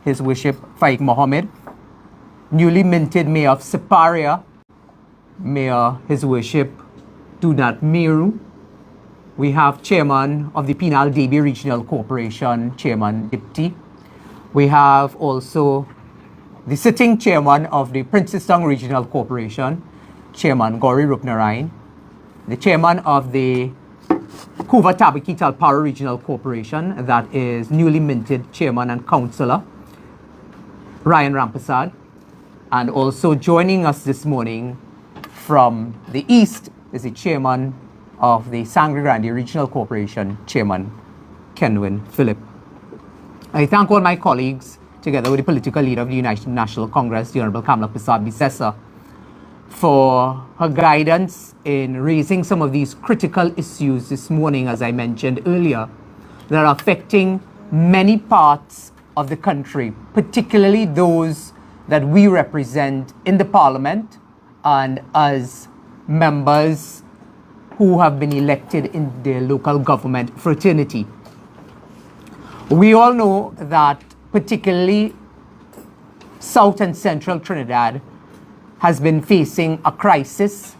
His Worship Faik Mohammed, newly minted Mayor of Siparia, Mayor His Worship Dunat Meru. We have Chairman of the Penal Debi Regional Corporation, Chairman Dipti. We have also the sitting Chairman of the Princetown Regional Corporation, Chairman Gauri Rupnarayan, the Chairman of the Kuva Tabaki Talpara Regional Corporation, that is newly minted Chairman and Councillor, Ryan Rampasad, and also joining us this morning from the East is the Chairman of the Sangre Grande Regional Corporation, Chairman Kenwin Phillip. I thank all my colleagues, together with the political leader of the United National Congress, the Honorable Kamala Prasad-Bisesa, for her guidance in raising some of these critical issues this morning, as I mentioned earlier, that are affecting many parts of the country, particularly those that we represent in the Parliament and as members who have been elected in the local government fraternity. We all know that particularly South and Central Trinidad has been facing a crisis.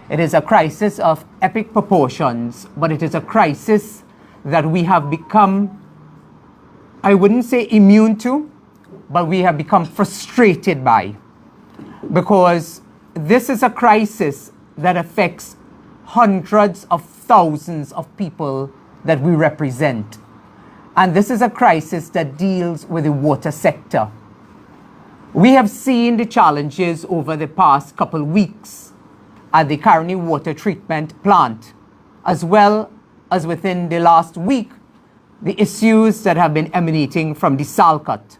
It is a crisis of epic proportions, but it is a crisis that we have become, I wouldn't say immune to, but we have become frustrated by, because this is a crisis that affects hundreds of thousands of people that we represent. And this is a crisis that deals with the water sector. We have seen the challenges over the past couple weeks at the Caroni Water Treatment Plant, as well as within the last week, the issues that have been emanating from the Salcut.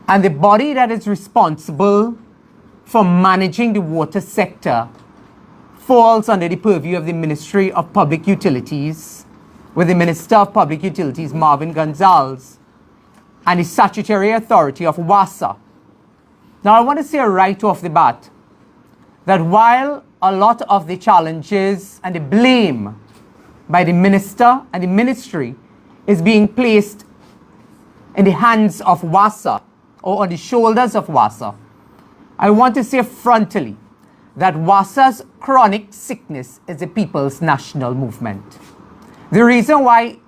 And the body that is responsible for managing the water sector falls under the purview of the Ministry of Public Utilities, with the Minister of Public Utilities, Marvin Gonzalez, and the statutory authority of WASA. Now, I want to say right off the bat that while a lot of the challenges and the blame by the minister and the ministry is being placed in the hands of WASA or on the shoulders of WASA, I want to say frontally that WASA's chronic sickness is the people's national movement. The reason why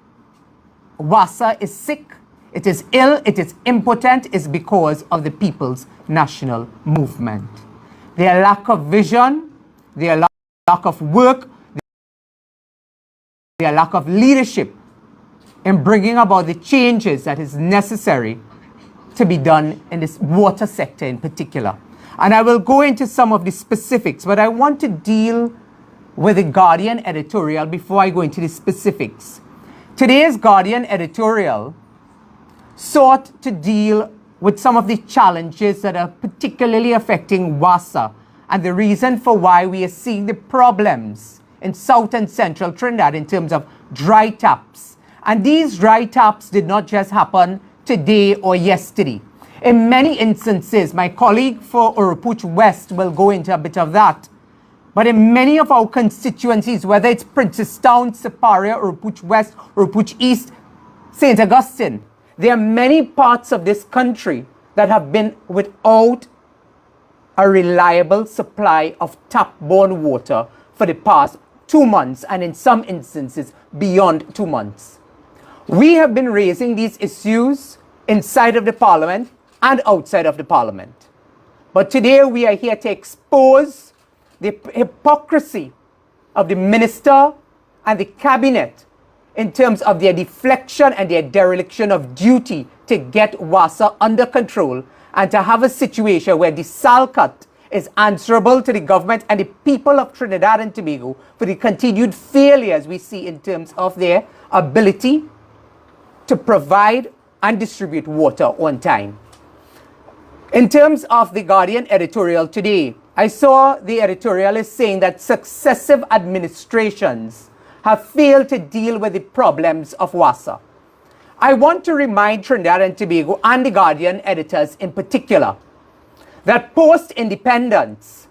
WASA is sick, it is ill, it is impotent, is because of the people's national movement. Their lack of vision, their lack of work, their lack of leadership in bringing about the changes that is necessary to be done in this water sector in particular. And I will go into some of the specifics, but I want to deal with the Guardian editorial before I go into the specifics. Today's Guardian editorial sought to deal with some of the challenges that are particularly affecting WASA and the reason for why we are seeing the problems in South and Central Trinidad in terms of dry taps. And these dry taps did not just happen today or yesterday. In many instances, my colleague for Urupuch West will go into a bit of that. But in many of our constituencies, whether it's Princetown, Siparia, Urupuch West, Urupuch East, St. Augustine, there are many parts of this country that have been without a reliable supply of tap-borne water for the past 2 months, and in some instances, beyond 2 months. We have been raising these issues inside of the Parliament and outside of the Parliament. But today we are here to expose the hypocrisy of the minister and the cabinet in terms of their deflection and their dereliction of duty to get WASA under control and to have a situation where the Salcut is answerable to the government and the people of Trinidad and Tobago for the continued failures we see in terms of their ability to provide and distribute water on time. In terms of the Guardian editorial today, I saw the editorialist saying that successive administrations have failed to deal with the problems of WASA. I want to remind Trinidad and Tobago and the Guardian editors in particular that post-independence,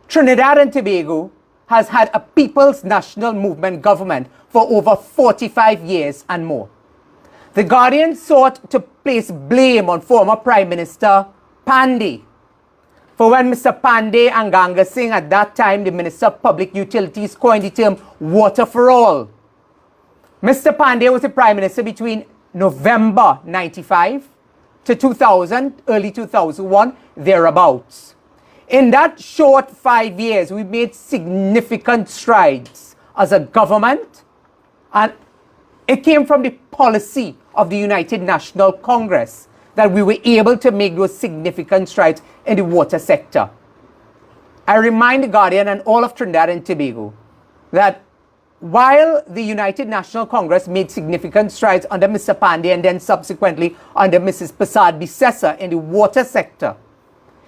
Trinidad and Tobago has had a People's National Movement government for over 45 years and more. The Guardian sought to place blame on former Prime Minister Pandey for when Mr. Pandey and Ganga Singh, at that time the Minister of Public Utilities, coined the term water for all. Mr. Pandey was the Prime Minister between November 95 to 2000, early 2001, thereabouts. In that short 5 years, we made significant strides as a government, and it came from the policy of the United National Congress that we were able to make those significant strides in the water sector. I remind the Guardian and all of Trinidad and Tobago that while the United National Congress made significant strides under Mr. Pandey and then subsequently under Mrs. Prasad Bissessa in the water sector,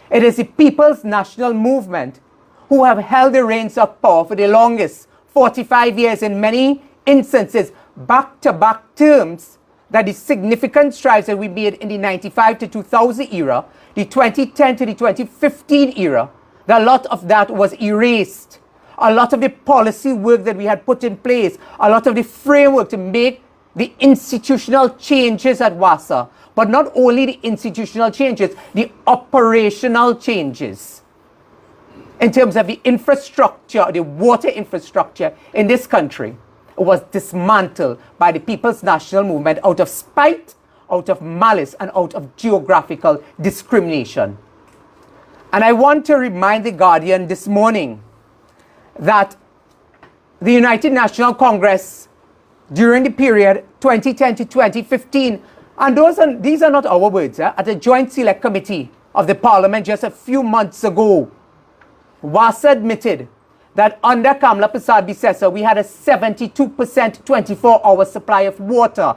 it is the People's National Movement who have held the reins of power for the longest, 45 years in many instances, back-to-back terms, that the significant strides that we made in the 95 to 2000 era, the 2010 to the 2015 era, that a lot of that was erased. A lot of the policy work that we had put in place, a lot of the framework to make the institutional changes at WASA, but not only the institutional changes, the operational changes in terms of the infrastructure, the water infrastructure in this country was dismantled by the People's National Movement out of spite, out of malice, and out of geographical discrimination. And I want to remind the Guardian this morning that the United National Congress during the period 2010 to 2015, and these are not our words, at a joint select committee of the Parliament just a few months ago, WASA admitted that under Kamla Prasad Bissessa, we had a 72% 24-hour supply of water.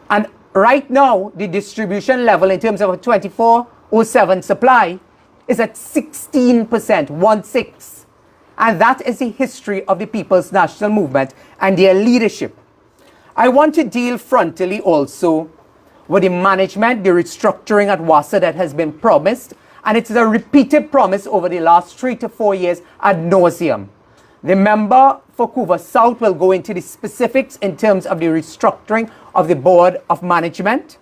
And right now, the distribution level in terms of a 24/7 supply is at 16%, 1/6. And that is the history of the People's National Movement and their leadership. I want to deal frontally also with the management, the restructuring at WASA that has been promised. And it's a repeated promise over the last 3 to 4 years ad nauseum. The member for Couva South will go into the specifics in terms of the restructuring of the Board of Management,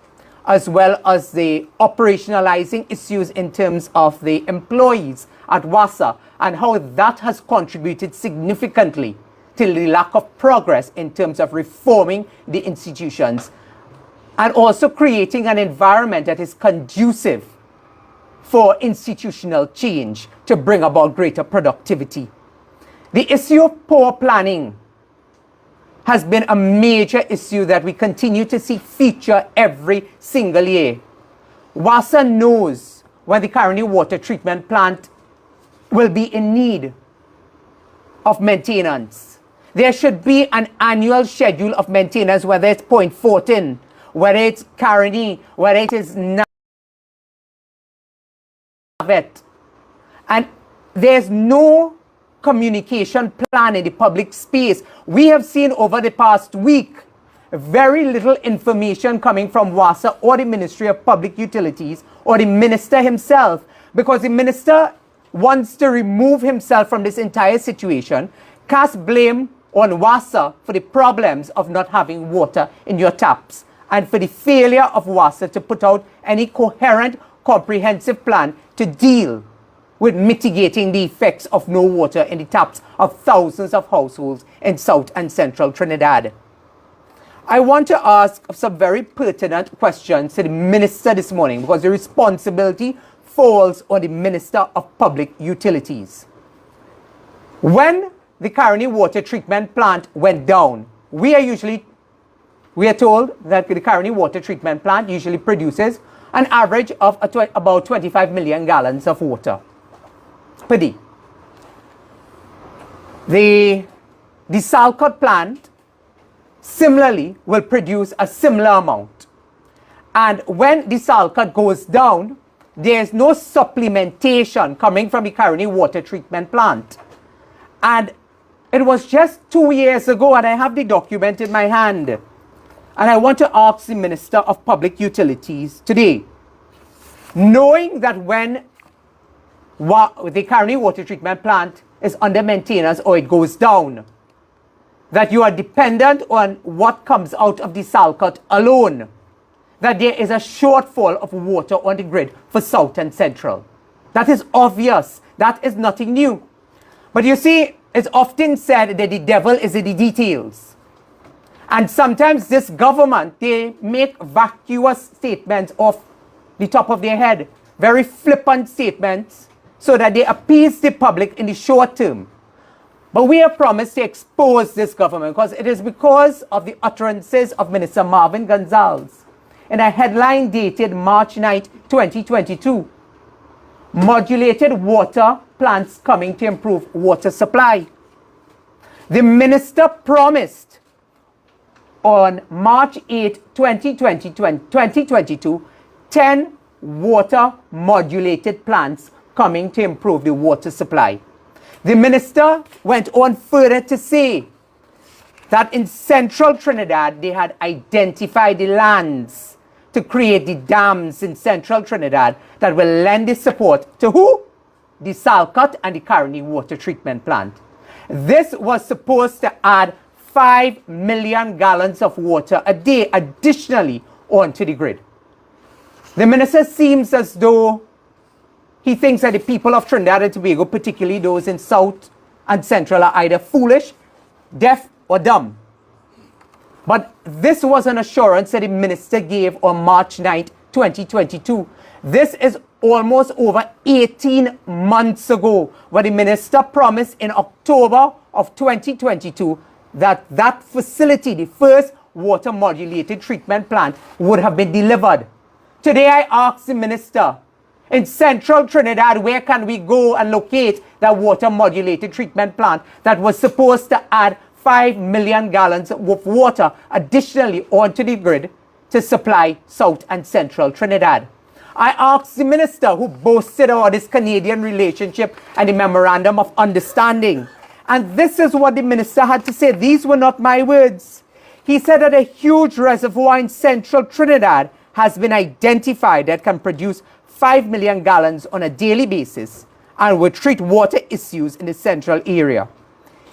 as well as the operationalizing issues in terms of the employees at WASA and how that has contributed significantly to the lack of progress in terms of reforming the institutions and also creating an environment that is conducive for institutional change to bring about greater productivity. The issue of poor planning has been a major issue that we continue to see feature every single year. WASA knows when the Caroni water treatment plant will be in need of maintenance. There should be an annual schedule of maintenance, whether it's Point Fortin, whether it's Caroni, whether it is Navet. And there's no communication plan in the public space. We have seen over the past week very little information coming from WASA or the Ministry of Public Utilities or the minister himself, because the minister wants to remove himself from this entire situation, cast blame on WASA for the problems of not having water in your taps and for the failure of WASA to put out any coherent, comprehensive plan to deal with mitigating the effects of no water in the taps of thousands of households in South and Central Trinidad. I want to ask some very pertinent questions to the minister this morning, because the responsibility falls on the Minister of Public Utilities. When the Caroni water treatment plant went down, we are told that the Caroni water treatment plant usually produces an average of about 25 million gallons of water per day. The Salcott plant similarly will produce a similar amount. And when the Salcott goes down, there is no supplementation coming from the Caroni water treatment plant. And it was just 2 years ago, and I have the document in my hand. And I want to ask the Minister of Public Utilities today, knowing that when the Caroni water treatment plant is under maintenance or it goes down, that you are dependent on what comes out of the Salcott alone, that there is a shortfall of water on the grid for South and Central. That is obvious. That is nothing new. But you see, it's often said that the devil is in the details. And sometimes this government, they make vacuous statements off the top of their head, very flippant statements, so that they appease the public in the short term. But we have promised to expose this government because it is because of the utterances of Minister Marvin Gonzalez in a headline dated March 9, 2022. Modulated water plants coming to improve water supply. The minister promised on March 8, 2022, 10 water modulated plants coming to improve the water supply. The minister went on further to say that in central Trinidad, they had identified the lands to create the dams in central Trinidad that will lend the support to who? The Salcott and the Caroni water treatment plant. This was supposed to add 5 million gallons of water a day additionally onto the grid. The minister seems as though he thinks that the people of Trinidad and Tobago, particularly those in South and Central, are either foolish, deaf, or dumb. But this was an assurance that the minister gave on March 9, 2022. This is almost over 18 months ago, where the minister promised in October of 2022 that that facility, the first water modulated treatment plant, would have been delivered. Today I ask the minister, in central Trinidad, where can we go and locate that water modulated treatment plant that was supposed to add 5 million gallons of water additionally onto the grid to supply South and Central Trinidad? I asked the minister, who boasted about this Canadian relationship and the Memorandum of Understanding. And this is what the minister had to say. These were not my words. He said that a huge reservoir in central Trinidad has been identified that can produce 5 million gallons on a daily basis and will treat water issues in the central area.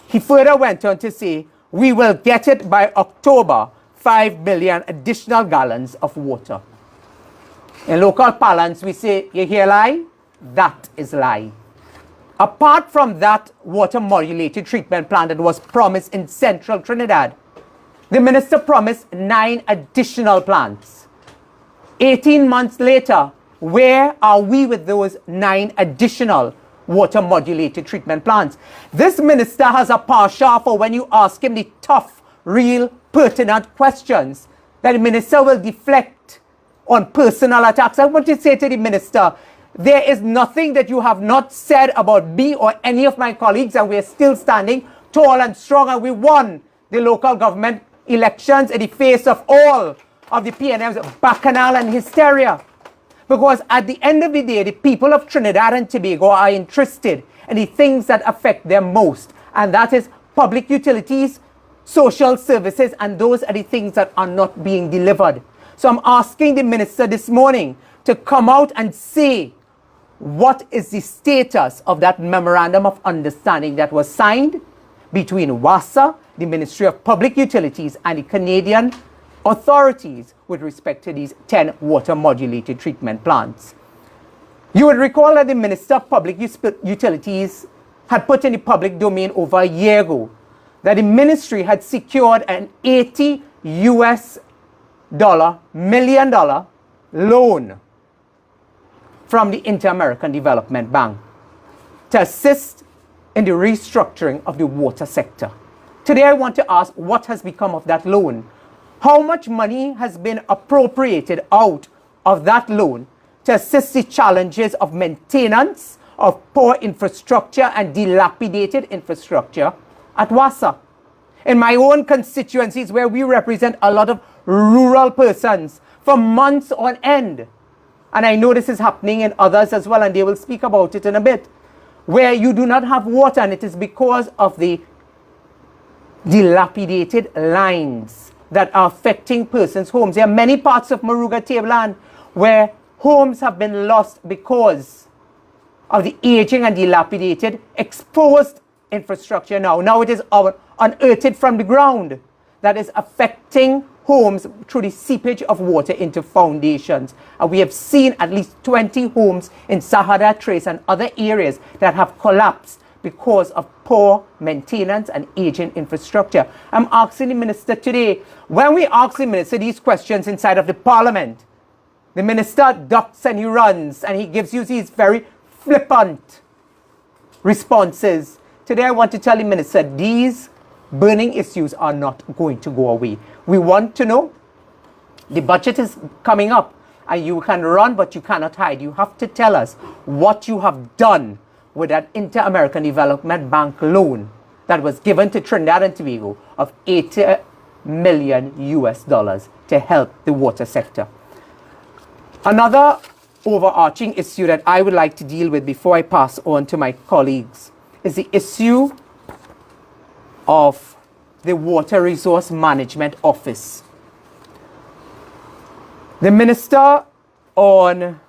He further went on to say, we will get it by October, 5 million additional gallons of water. In local parlance, we say, you hear lie? That is lie. Apart from that water modulated treatment plant that was promised in central Trinidad, the minister promised 9 additional plants. 18 months later, where are we with those 9 additional water modulated treatment plants? This minister has a partial for when you ask him the tough, real, pertinent questions that the minister will deflect on personal attacks. I want to say to the minister, there is nothing that you have not said about me or any of my colleagues, and we are still standing tall and strong, and we won the local government elections in the face of all of the PNM's bacchanal and hysteria. Because at the end of the day, the people of Trinidad and Tobago are interested in the things that affect them most. And that is public utilities, social services, and those are the things that are not being delivered. So I'm asking the minister this morning to come out and say what is the status of that Memorandum of Understanding that was signed between WASA, the Ministry of Public Utilities, and the Canadian authorities with respect to these 10 water modulated treatment plants. You would recall that the Minister of Public Utilities had put in the public domain over a year ago that the ministry had secured an $80 million loan from the Inter-American Development Bank to assist in the restructuring of the water sector. Today I want to ask, what has become of that loan? How much money has been appropriated out of that loan to assist the challenges of maintenance of poor infrastructure and dilapidated infrastructure at WASA? In my own constituencies, where we represent a lot of rural persons for months on end, and I know this is happening in others as well, and they will speak about it in a bit, where you do not have water, and it is because of the dilapidated lines that are affecting persons' homes. There are many parts of Moruga Tableland where homes have been lost because of the aging and dilapidated, exposed infrastructure now. Now it is unearthed from the ground that is affecting homes through the seepage of water into foundations. And we have seen at least 20 homes in Sahara Trace and other areas that have collapsed because of poor maintenance and aging infrastructure. I'm asking the minister today, when we ask the minister these questions inside of the parliament, the minister ducks and he runs and he gives you these very flippant responses. Today I want to tell the minister these burning issues are not going to go away. We want to know, the budget is coming up and you can run but you cannot hide. You have to tell us what you have done with that Inter-American Development Bank loan that was given to Trinidad and Tobago of $80 million to help the water sector. Another overarching issue that I would like to deal with before I pass on to my colleagues is the issue of the Water Resource Management Office. The minister on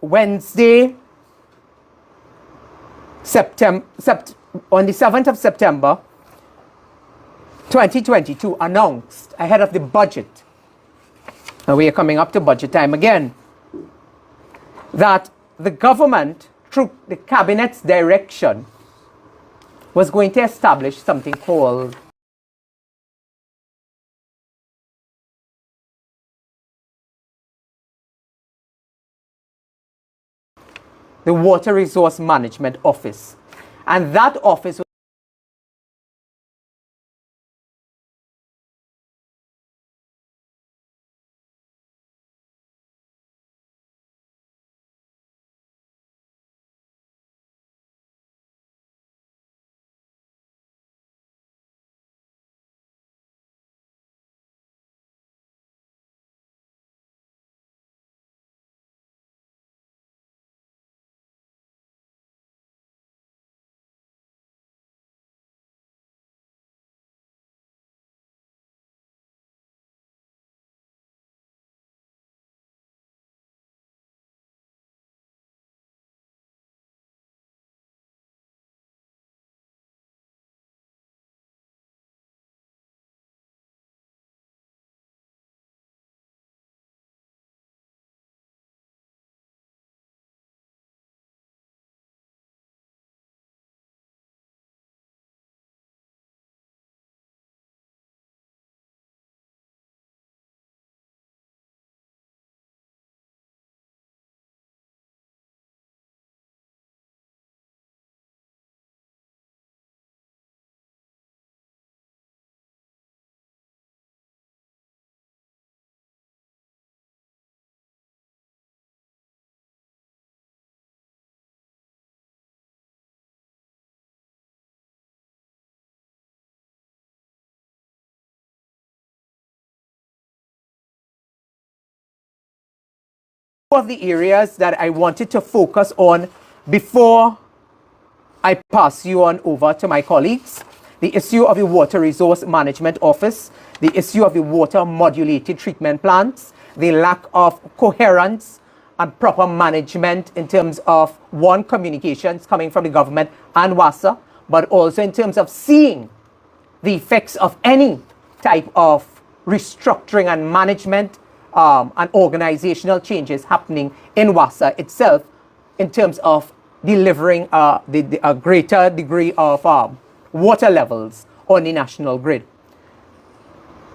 Wednesday, on the 7th of September 2022 announced ahead of the budget, and we are coming up to budget time again, that the government, through the cabinet's direction, was going to establish something called the Water Resource Management Office. And that office of the areas that I wanted to focus on before I pass you on over to my colleagues. The issue of the Water Resource Management Office, the issue of the water modulated treatment plants, the lack of coherence and proper management in terms of, one, communications coming from the government and WASA, but also in terms of seeing the effects of any type of restructuring and management and organizational changes happening in WASA itself in terms of delivering a greater degree of water levels on the national grid.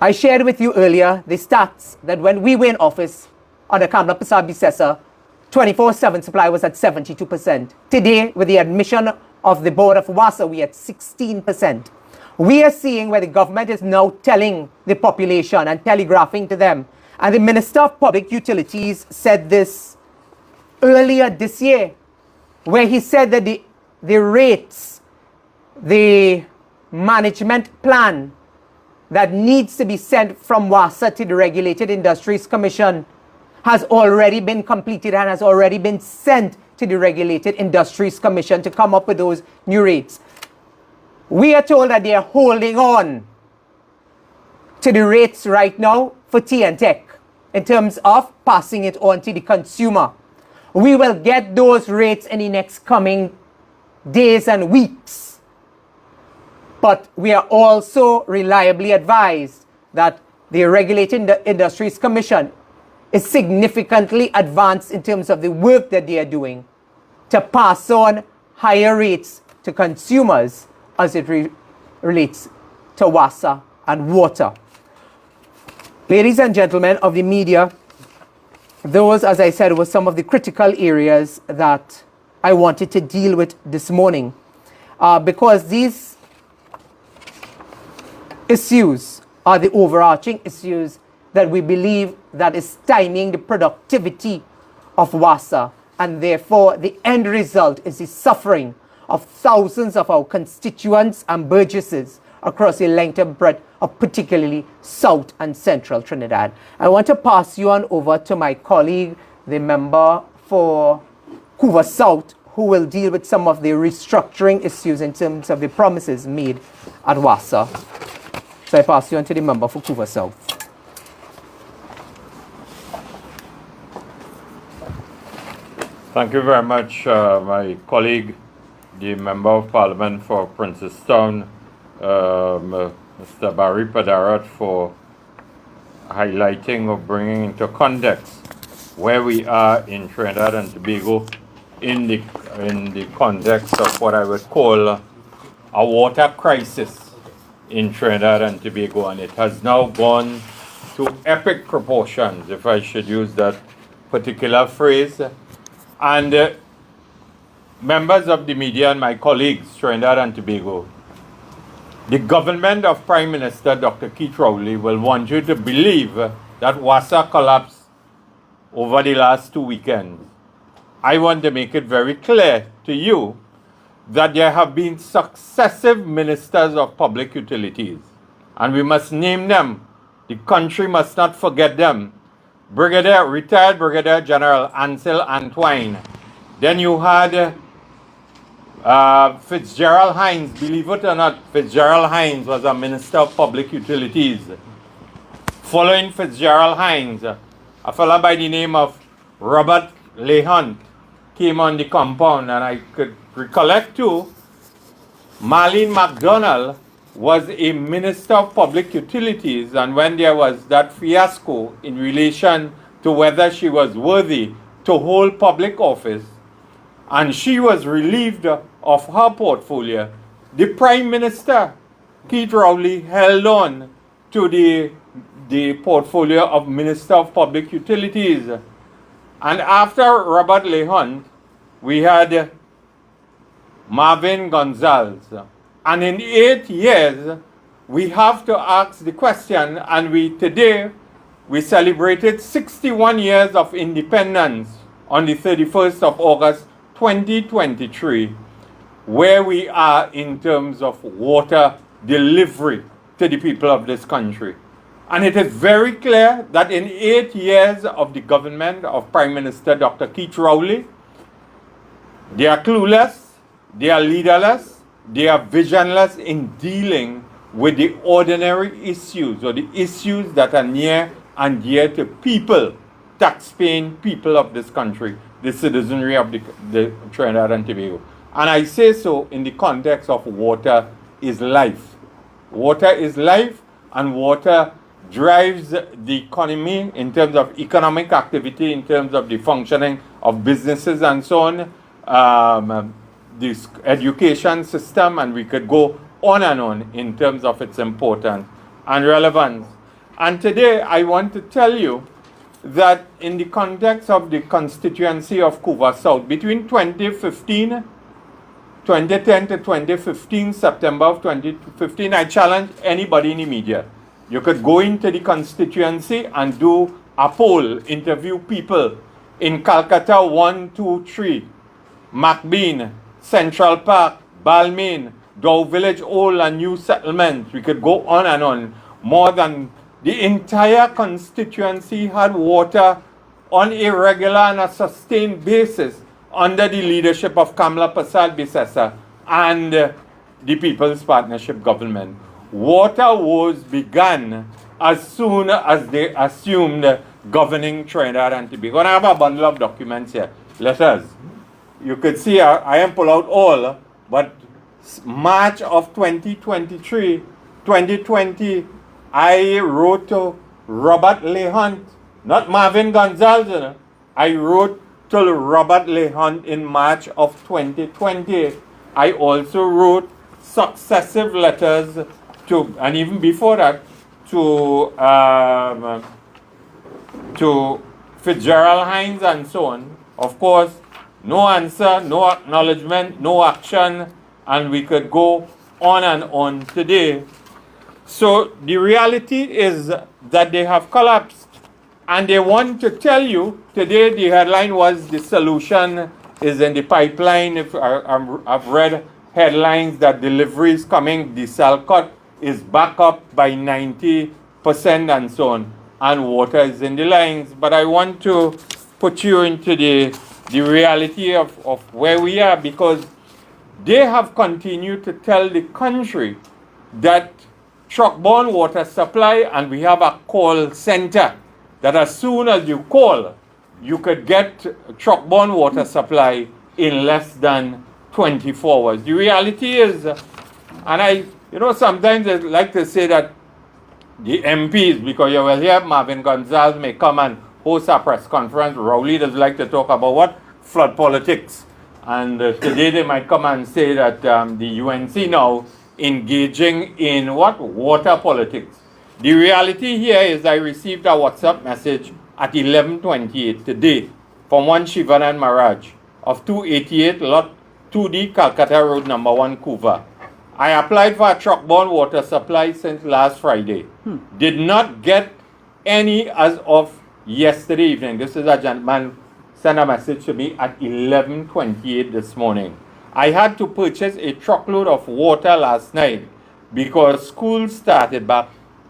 I shared with you earlier the stats that when we were in office under Kamla Persad-Bissessar, 24/7 supply was at 72%. Today, with the admission of the board of WASA, we are at 16%. We are seeing where the government is now telling the population and telegraphing to them. And the Minister of Public Utilities said this earlier this year, where he said that the rates, the management plan that needs to be sent from WASA to the Regulated Industries Commission has already been completed and has already been sent to the Regulated Industries Commission to come up with those new rates. We are told that they are holding on to the rates right now for tea and tech in terms of passing it on to the consumer. We will get those rates in the next coming days and weeks. But we are also reliably advised that the Regulating Industries Commission is significantly advanced in terms of the work that they are doing to pass on higher rates to consumers as it relates to WASA and water. Ladies and gentlemen of the media, those, as I said, were some of the critical areas that I wanted to deal with this morning, because these issues are the overarching issues that we believe that is stymieing the productivity of WASA, and therefore the end result is the suffering of thousands of our constituents and burgesses across the length and breadth of particularly South and Central Trinidad. I want to pass you on over to my colleague, the member for Couva South, who will deal with some of the restructuring issues in terms of the promises made at WASA. So I pass you on to the member for Couva South. Thank you very much, my colleague, the Member of Parliament for Princestown, Mr. Barry Padarat, for highlighting or bringing into context where we are in Trinidad and Tobago in the context of what I would call a water crisis in Trinidad and Tobago, and it has now gone to epic proportions, if I should use that particular phrase. And members of the media and my colleagues, Trinidad and Tobago, the government of Prime Minister Dr. Keith Rowley will want you to believe that WASA collapsed over the last 2 weekends. I want to make it very clear to you that there have been successive ministers of public utilities, and we must name them. The country must not forget them. Retired Brigadier General Ansel Antwine. Then you had Fitzgerald Hines. Believe it or not, Fitzgerald Hines was a Minister of Public Utilities. Following Fitzgerald Hines, a fellow by the name of Robert Lehunt came on the compound, and I could recollect too, Marlene MacDonald was a Minister of Public Utilities, and when there was that fiasco in relation to whether she was worthy to hold public office, and she was relieved of her portfolio, the Prime Minister, Keith Rowley, held on to the portfolio of Minister of Public Utilities. And after Robert Lehunt, we had Marvin Gonzalez. And in 8 years, we have to ask the question, and today we celebrated 61 years of independence on the 31st of August 2023, where we are in terms of water delivery to the people of this country. And it is very clear that in 8 years of the government of Prime Minister Dr. Keith Rowley, they are clueless, they are leaderless, they are visionless in dealing with the ordinary issues, or the issues that are near and dear to people, tax-paying people of this country, the citizenry of the Trinidad and Tobago. And I say so in the context of water is life. Water is life, and water drives the economy in terms of economic activity, in terms of the functioning of businesses and so on, this education system, and we could go on and on in terms of its importance and relevance. And today I want to tell you that in the context of the constituency of Couva South, between 2010 to 2015, September of 2015, I challenge anybody in the media. You could go into the constituency and do a poll, interview people in Calcutta 1, 2, 3, McBean, Central Park, Balmain, Dow Village, Old and New Settlements. We could go on and on. More than the entire constituency had water on a regular and a sustained basis under the leadership of Kamla Prasad Bisesa and the People's Partnership Government. Water wars began as soon as they assumed governing Trinidad and Tobago. And I have a bundle of documents here, letters. You could see I am pull out all, but March of 2020, I wrote to Robert Lehunt, not Marvin Gonzalez, you know. I wrote to Robert Lehunt in March of 2020. I also wrote successive letters to, and even before that, to Fitzgerald Hines and so on. Of course, no answer, no acknowledgement, no action, and we could go on and on today. So the reality is that they have collapsed, and they want to tell you, today the headline was the solution is in the pipeline. If I've read headlines that deliveries coming, the Salcott is back up by 90% and so on, and water is in the lines. But I want to put you into the reality of where we are, because they have continued to tell the country that truck-borne water supply, and we have a call center that as soon as you call, you could get truck-borne water supply in less than 24 hours. The reality is, and sometimes I like to say that the MPs, because you will hear Marvin Gonzalez may come and host a press conference. Rowley does like to talk about what? Flood politics. And today they might come and say that the UNC now engaging in what? Water politics. The reality here is I received a WhatsApp message at 11:28 today from one Shivanan Maharaj of 288 Lot 2D Calcutta Road number 1 Couva. I applied for a truck-borne water supply since last Friday. Did not get any as of yesterday evening. This is a gentleman sent a message to me at 11:28 this morning. I had to purchase a truckload of water last night because school started back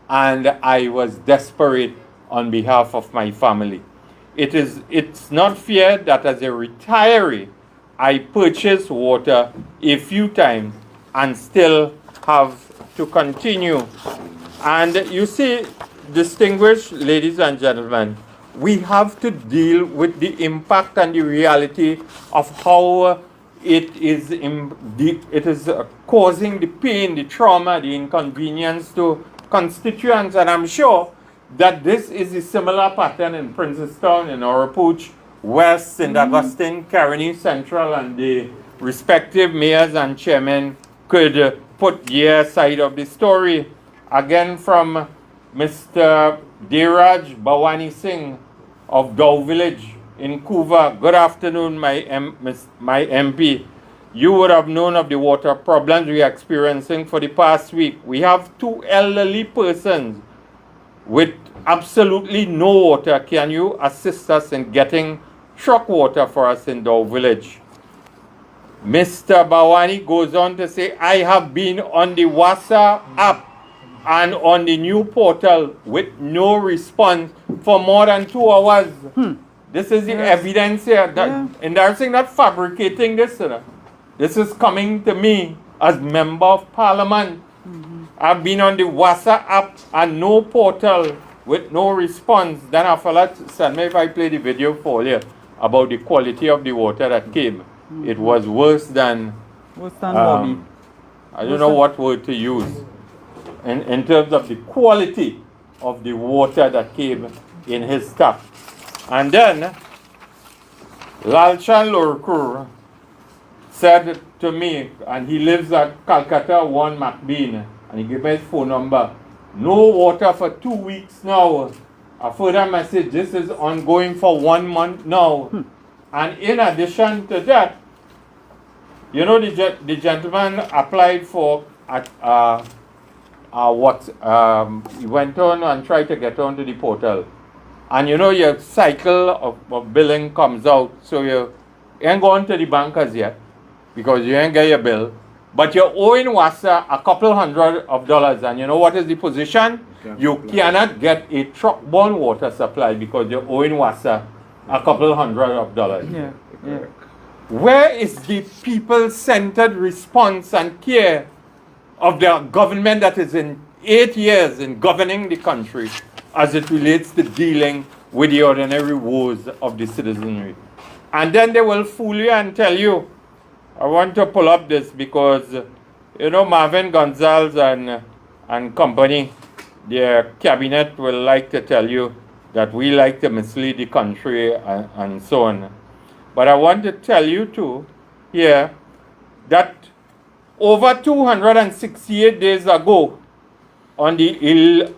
and I was desperate on behalf of my family. It's not fair that as a retiree, I purchase water a few times and still have to continue. And you see, distinguished ladies and gentlemen, we have to deal with the impact and the reality of how it is causing the pain, the trauma, the inconvenience to constituents. And I'm sure that this is a similar pattern in Princestown, in Oropouche, West, St. Augustine, Caroni Central, and the respective mayors and chairmen could put their side of the story. Again, from Mr. Dheeraj Bhawani Singh of Dow Village in Couva. Good afternoon, my MP. You would have known of the water problems we are experiencing for the past week. We have 2 elderly persons with absolutely no water. Can you assist us in getting truck water for us in Dow Village? Mr. Bhawani goes on to say, I have been on the WASA app and on the new portal with no response for more than 2 hours. This is the evidence here. And they're saying not fabricating this. This is coming to me as Member of Parliament. I've been on the WASA app and no portal with no response. Then a fella said me if I play the video for you about the quality of the water that came. It was worse than Bobby. I don't know what word to use in terms of the quality of the water that came in his tap. And then Lalchan Lorkur said to me, and he lives at Calcutta 1 McBean, and he gave me his phone number, no water for 2 weeks now. A further message, this is ongoing for 1 month now. And in addition to that, you know, the gentleman applied for he went on and tried to get onto the portal. And you know, your cycle of billing comes out, so you ain't going to the bank as yet, because you ain't get your bill. But you're owing WASA a couple $100. And you know what is the position? You cannot get a truck-borne water supply because you're owing WASA a couple $100. Yeah. Where is the people-centered response and care of the government that is in 8 years in governing the country as it relates to dealing with the ordinary woes of the citizenry? And then they will fool you and tell you, I want to pull up this because You know, Marvin Gonzalez and company, their cabinet will like to tell you that we like to mislead the country and so on. But I want to tell you too here that over 268 days ago, on the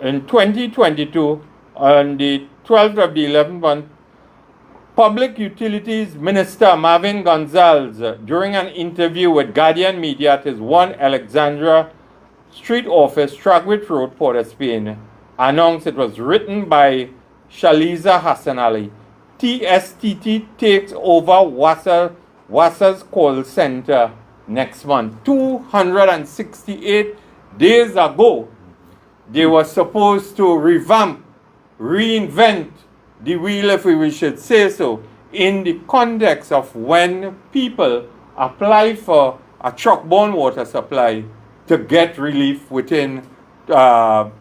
in 2022, on the 12th of the 11th month, Public Utilities Minister Marvin Gonzalez, during an interview with Guardian Media at his 1 Alexandra Street office, Tragwit Road, Port of Spain, announced it was written by Shaliza Hassan Ali. TSTT takes over Wassa's call center next month. 268 days ago, they were supposed to revamp, reinvent the wheel, if we should say so, in the context of when people apply for a truck-borne water supply to get relief within 24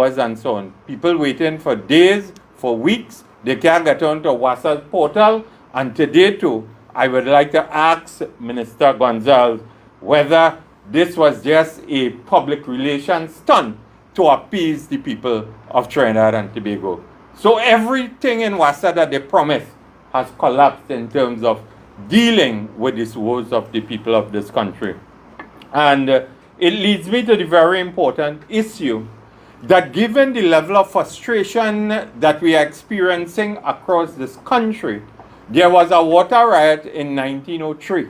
hours and so on. People waiting for days, for weeks, they can't get onto WASA's portal. And today too, I would like to ask Minister Gonzalez whether this was just a public relations stunt to appease the people of Trinidad and Tobago. So everything in WASA that they promised has collapsed in terms of dealing with the woes of the people of this country. And it leads me to the very important issue that given the level of frustration that we are experiencing across this country, there was a water riot in 1903.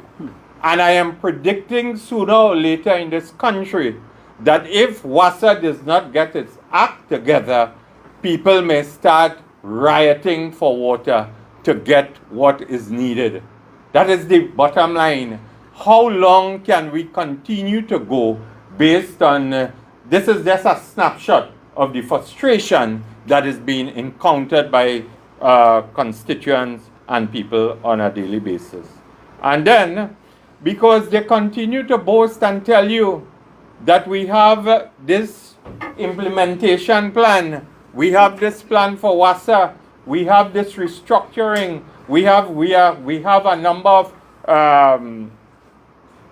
And I am predicting sooner or later in this country that if WASA does not get its act together, people may start rioting for water to get what is needed. That is the bottom line. How long can we continue to go based on, this is just a snapshot of the frustration that is being encountered by constituents and people on a daily basis. And then, because they continue to boast and tell you that we have this implementation plan, we have this plan for WASA, we have this restructuring, we have a number of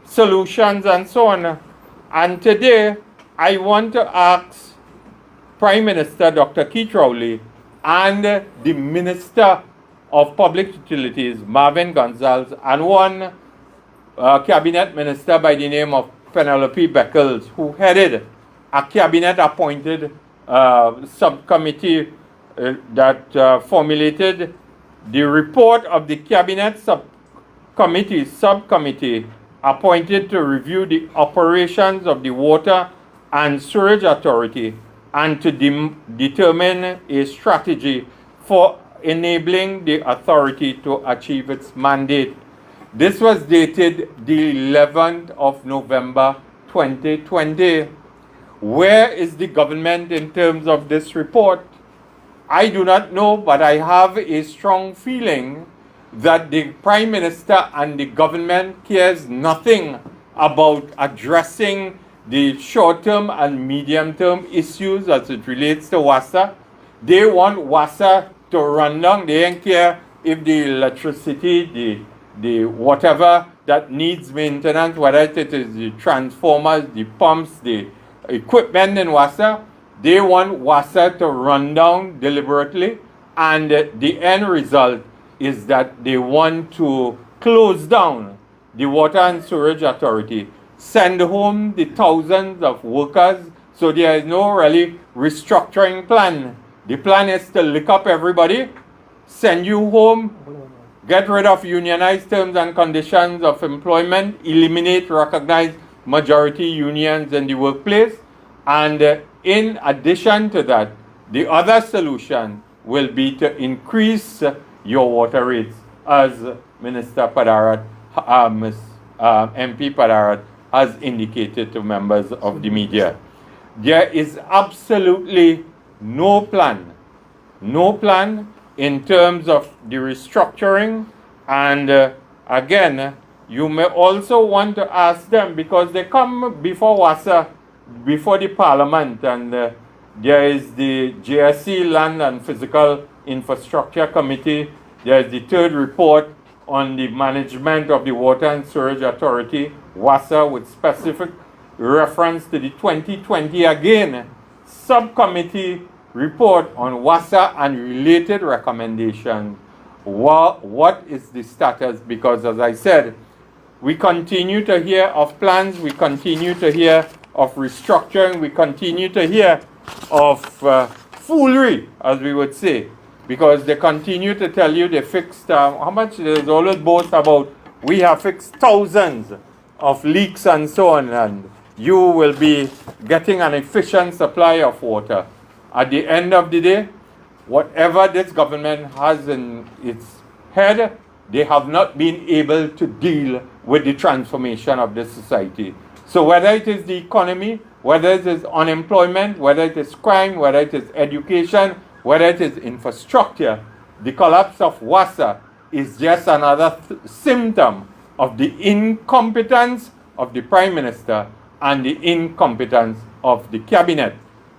solutions and so on. And today, I want to ask Prime Minister Dr. Keith Rowley and the Minister of Public Utilities, Marvin Gonzalez, and one cabinet minister by the name of Penelope Beckles, who headed a cabinet-appointed subcommittee that formulated the report of the cabinet subcommittee appointed to review the operations of the Water and Sewerage Authority and to determine a strategy for enabling the authority to achieve its mandate. This was dated the 11th of November 2020. Where is the government in terms of this report? I do not know, but I have a strong feeling that the Prime Minister and the government cares nothing about addressing the short-term and medium-term issues as it relates to WASA. They want WASA to run down. They don't care if the electricity, the whatever that needs maintenance, whether it is the transformers, the pumps, the equipment in WASA, they want WASA to run down deliberately, and the end result is that they want to close down the Water and Sewerage Authority, send home the thousands of workers, so there is no really restructuring plan. The plan is to lick up everybody, send you home, get rid of unionized terms and conditions of employment, eliminate recognized majority unions in the workplace, and in addition to that, the other solution will be to increase your water rates, as Minister Padarat, MP Padarat has indicated to members of the media. There is absolutely no plan in terms of the restructuring. And again, you may also want to ask them, because they come before WASA, before the Parliament, and there is the JSC Land and Physical Infrastructure Committee, there is the third report, on the management of the Water and Sewerage Authority, WASA, with specific reference to the 2020 again subcommittee report on WASA and related recommendations. What is the status? Because as I said, we continue to hear of plans, we continue to hear of restructuring, we continue to hear of foolery, as we would say, because they continue to tell you they fixed, how much, there's always boast about, we have fixed thousands of leaks and so on, and you will be getting an efficient supply of water. At the end of the day, whatever this government has in its head, they have not been able to deal with the transformation of this society. So whether it is the economy, whether it is unemployment, whether it is crime, whether it is education, whether it is infrastructure, the collapse of WASA is just another symptom of the incompetence of the Prime Minister and the incompetence of the cabinet,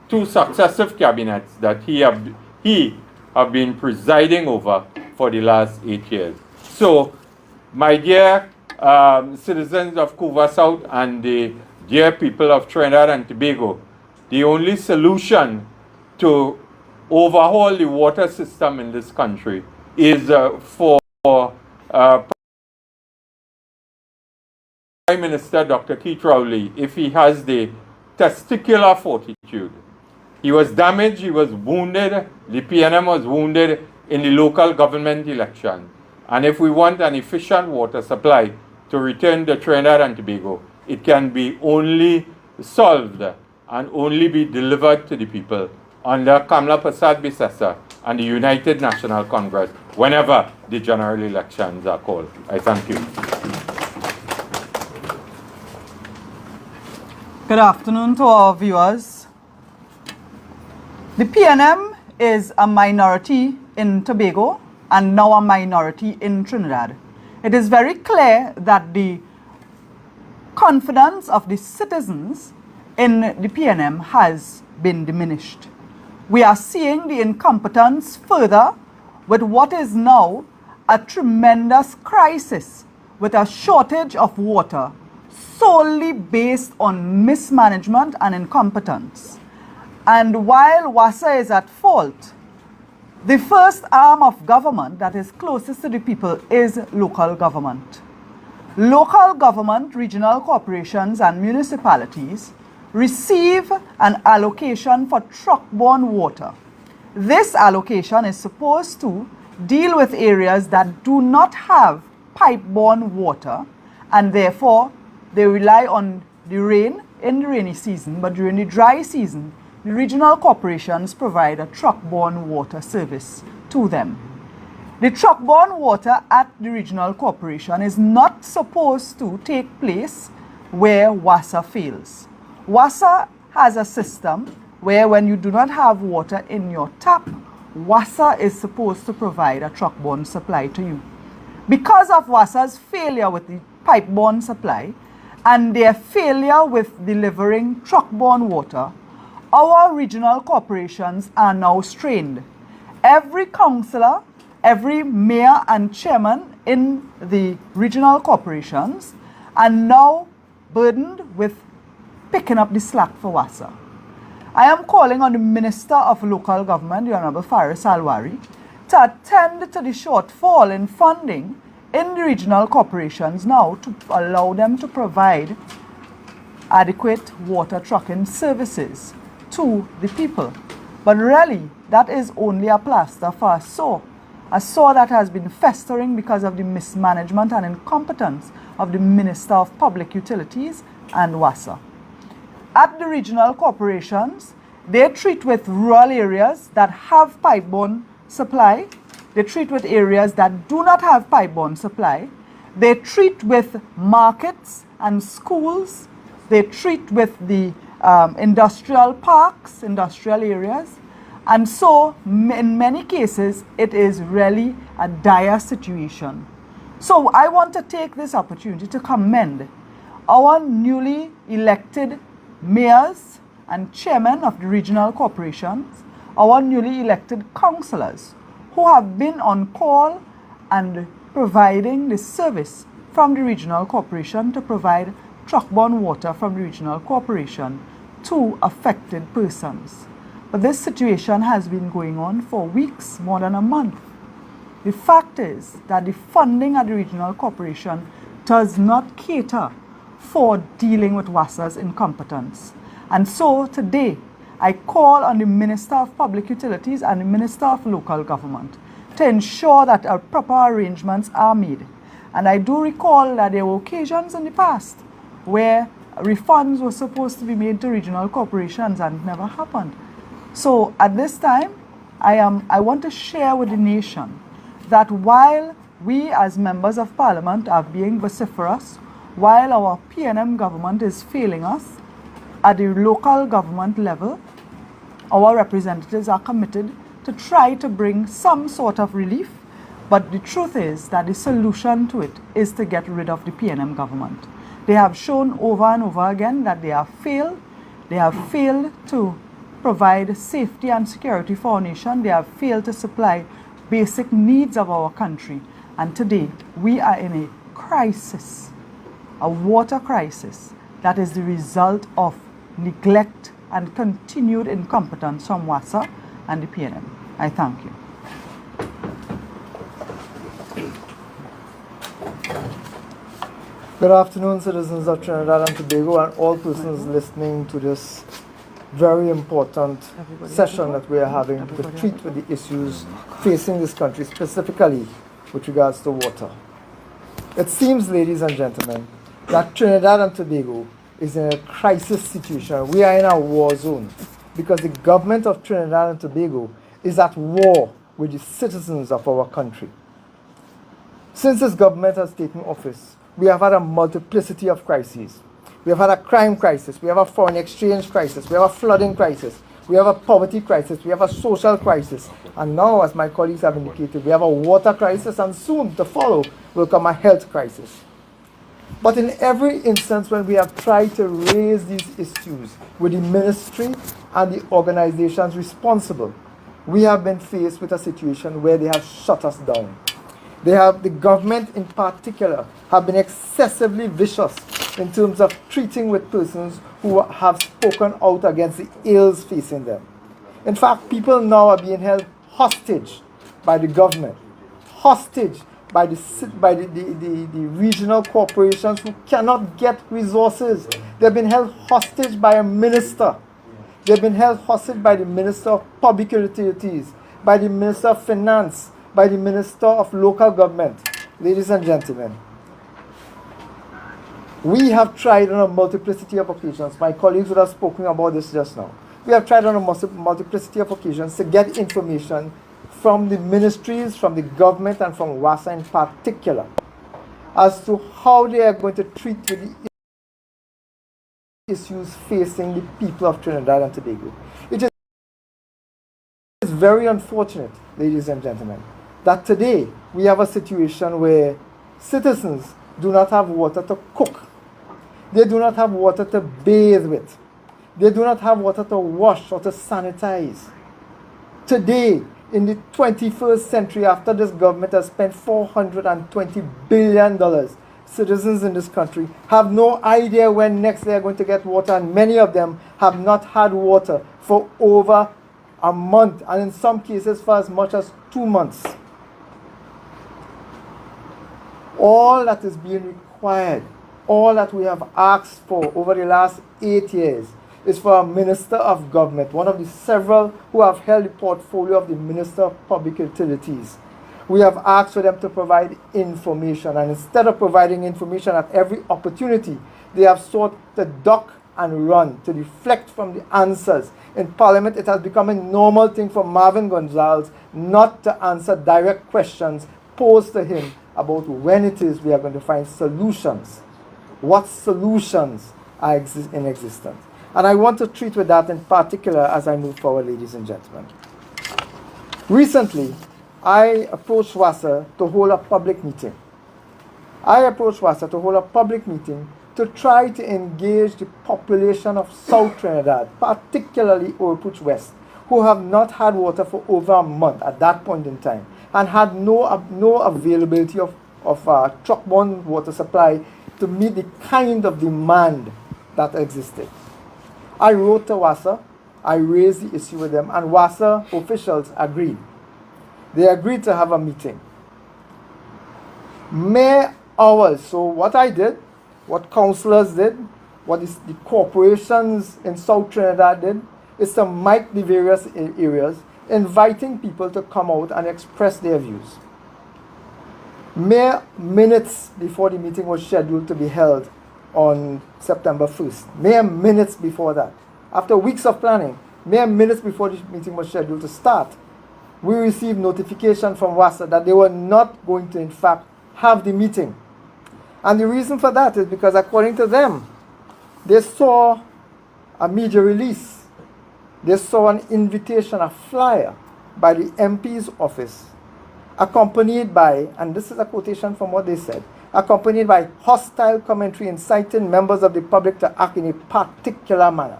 two successive cabinets that he have been presiding over for the last 8 years. So, my dear citizens of Couva South and the dear people of Trinidad and Tobago, the only solution to overhaul the water system in this country is for Prime Minister Dr. Keith Rowley, if he has the testicular fortitude. He was damaged, he was wounded, the PNM was wounded in the local government election. And if we want an efficient water supply to return to Trinidad and Tobago, it can be only solved and only be delivered to the people under Kamla Persad Bissessa and the United National Congress whenever the general elections are called. I thank you. Good afternoon to our viewers. The PNM is a minority in Tobago and now a minority in Trinidad. It is very clear that the confidence of the citizens in the PNM has been diminished. We are seeing the incompetence further with what is now a tremendous crisis with a shortage of water solely based on mismanagement and incompetence. And while WASA is at fault, the first arm of government that is closest to the people is local government. Local government, regional corporations and municipalities receive an allocation for truck-borne water. This allocation is supposed to deal with areas that do not have pipe-borne water, and therefore they rely on the rain in the rainy season, but during the dry season, the regional corporations provide a truck-borne water service to them. The truck-borne water at the regional corporation is not supposed to take place where WASA fails. WASA has a system where when you do not have water in your tap, WASA is supposed to provide a truck-borne supply to you. Because of WASA's failure with the pipe-borne supply and their failure with delivering truck-borne water, our regional corporations are now strained. Every councillor, every mayor and chairman in the regional corporations are now burdened with picking up the slack for WASA. I am calling on the Minister of Local Government, the Honorable Faris Alwari, to attend to the shortfall in funding in the regional corporations now to allow them to provide adequate water trucking services to the people. But really, that is only a plaster for a sore that has been festering because of the mismanagement and incompetence of the Minister of Public Utilities and WASA. At the regional corporations, they treat with rural areas that have pipe-borne supply. They treat with areas that do not have pipe-borne supply. They treat with markets and schools. They treat with the industrial parks, industrial areas. And so, in many cases, it is really a dire situation. So, I want to take this opportunity to commend our newly elected mayors and chairmen of the regional corporations, our newly elected councillors, who have been on call and providing the service from the regional corporation to provide truck-borne water from the regional corporation to affected persons. But this situation has been going on for weeks, more than a month. The fact is that the funding at the regional corporation does not cater for dealing with WASA's incompetence. And so today, I call on the Minister of Public Utilities and the Minister of Local Government to ensure that proper arrangements are made. And I do recall that there were occasions in the past where refunds were supposed to be made to regional corporations and it never happened. So at this time, I want to share with the nation that while we as members of parliament are being vociferous, while our PNM government is failing us, at the local government level, our representatives are committed to try to bring some sort of relief, but the truth is that the solution to it is to get rid of the PNM government. They have shown over and over again that they have failed. They have failed to provide safety and security for our nation. They have failed to supply basic needs of our country. And today, we are in a crisis, a water crisis, that is the result of neglect and continued incompetence from WASA and the PNM. I thank you. Good afternoon, citizens of Trinidad and Tobago and all persons listening to this very important session that we are having to treat with the issues facing this country, specifically with regards to water. It seems, ladies and gentlemen, that Trinidad and Tobago is in a crisis situation. We are in a war zone because the government of Trinidad and Tobago is at war with the citizens of our country. Since this government has taken office, we have had a multiplicity of crises. We have had a crime crisis, we have a foreign exchange crisis, we have a flooding crisis, we have a poverty crisis, we have a social crisis, and now, as my colleagues have indicated, we have a water crisis, and soon to follow will come a health crisis. But in every instance when we have tried to raise these issues with the ministry and the organizations responsible, we have been faced with a situation where they have shut us down. The government in particular have been excessively vicious in terms of treating with persons who have spoken out against the ills facing them. In fact, people now are being held hostage by the government, hostage by the regional corporations who cannot get resources. They've been held hostage by a minister. They've been held hostage by the Minister of Public Utilities, by the Minister of Finance, by the Minister of Local Government. Ladies and gentlemen, we have tried on a multiplicity of occasions. My colleagues would have spoken about this just now. We have tried on a multiplicity of occasions to get information from the ministries, from the government, and from WASA in particular, as to how they are going to treat with the issues facing the people of Trinidad and Tobago. It is very unfortunate, ladies and gentlemen, that today we have a situation where citizens do not have water to cook. They do not have water to bathe with. They do not have water to wash or to sanitize. Today, in the 21st century, after this government has spent $420 billion, citizens in this country have no idea when next they are going to get water, and many of them have not had water for over a month, and in some cases for as much as 2 months. All that is being required, all that we have asked for over the last 8 years, is for a Minister of Government, one of the several who have held the portfolio of the Minister of Public Utilities. We have asked for them to provide information, and instead of providing information at every opportunity, they have sought to duck and run, to deflect from the answers. In Parliament, it has become a normal thing for Marvin Gonzalez not to answer direct questions posed to him about when it is we are going to find solutions. What solutions are in existence? And I want to treat with that in particular as I move forward, ladies and gentlemen. Recently, I approached WASA to hold a public meeting. To try to engage the population of South Trinidad, particularly Oropouche West, who have not had water for over a month at that point in time. and had no availability of truck-borne water supply to meet the kind of demand that existed. I wrote to WASA, I raised the issue with them, and WASA officials agreed. They agreed to have a meeting. Mere hours. So what I did, what councillors did, what the corporations in South Trinidad did, is to mic the various areas, inviting people to come out and express their views. Mere minutes before the meeting was scheduled to be held on September 1st, mere minutes before that, after weeks of planning, mere minutes before the meeting was scheduled to start, we received notification from WASA that they were not going to, in fact, have the meeting. And the reason for that is because, according to them, they saw a media release. They saw an invitation, a flyer by the MP's office, accompanied by, and this is a quotation from what they said, accompanied by hostile commentary inciting members of the public to act in a particular manner.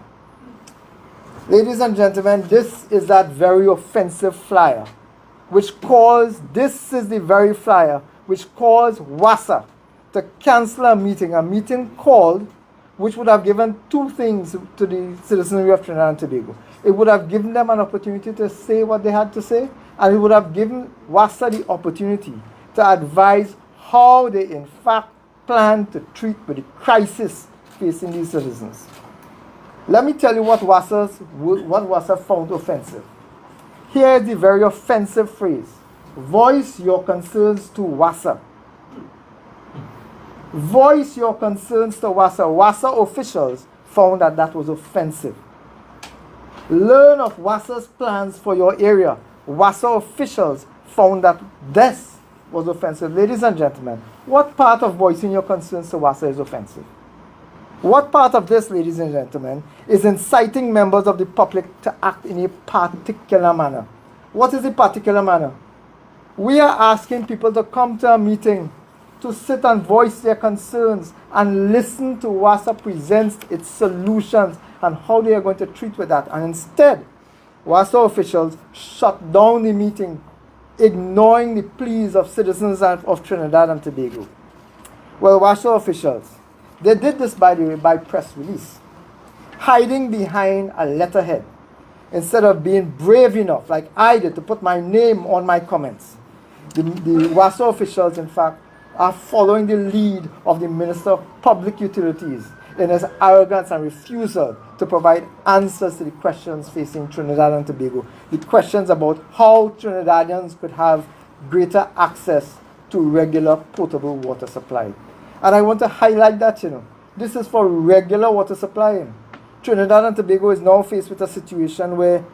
Ladies and gentlemen, this is that very offensive flyer, this is the very flyer which calls WASA to cancel a meeting called, which would have given two things to the citizenry of Trinidad and Tobago. It would have given them an opportunity to say what they had to say, and it would have given WASA the opportunity to advise how they in fact plan to treat with the crisis facing these citizens. Let me tell you what WASA found offensive. Here is the very offensive phrase: voice your concerns to WASA. Voice your concerns to WASA. WASA officials found that was offensive. Learn of WASA's plans for your area. WASA officials found that this was offensive. Ladies and gentlemen, what part of voicing your concerns to WASA is offensive? What part of this, ladies and gentlemen, is inciting members of the public to act in a particular manner? What is the particular manner? We are asking people to come to a meeting, to sit and voice their concerns and listen to WASA presents its solutions and how they are going to treat with that. And instead, WASA officials shut down the meeting, ignoring the pleas of citizens of Trinidad and Tobago. Well, WASA officials, they did this, by the way, by press release, hiding behind a letterhead, instead of being brave enough, like I did, to put my name on my comments. The WASA officials, in fact, are following the lead of the Minister of Public Utilities in his arrogance and refusal to provide answers to the questions facing Trinidad and Tobago, the questions about how Trinidadians could have greater access to regular potable water supply. And I want to highlight that, this is for regular water supply. Trinidad and Tobago is now faced with a situation where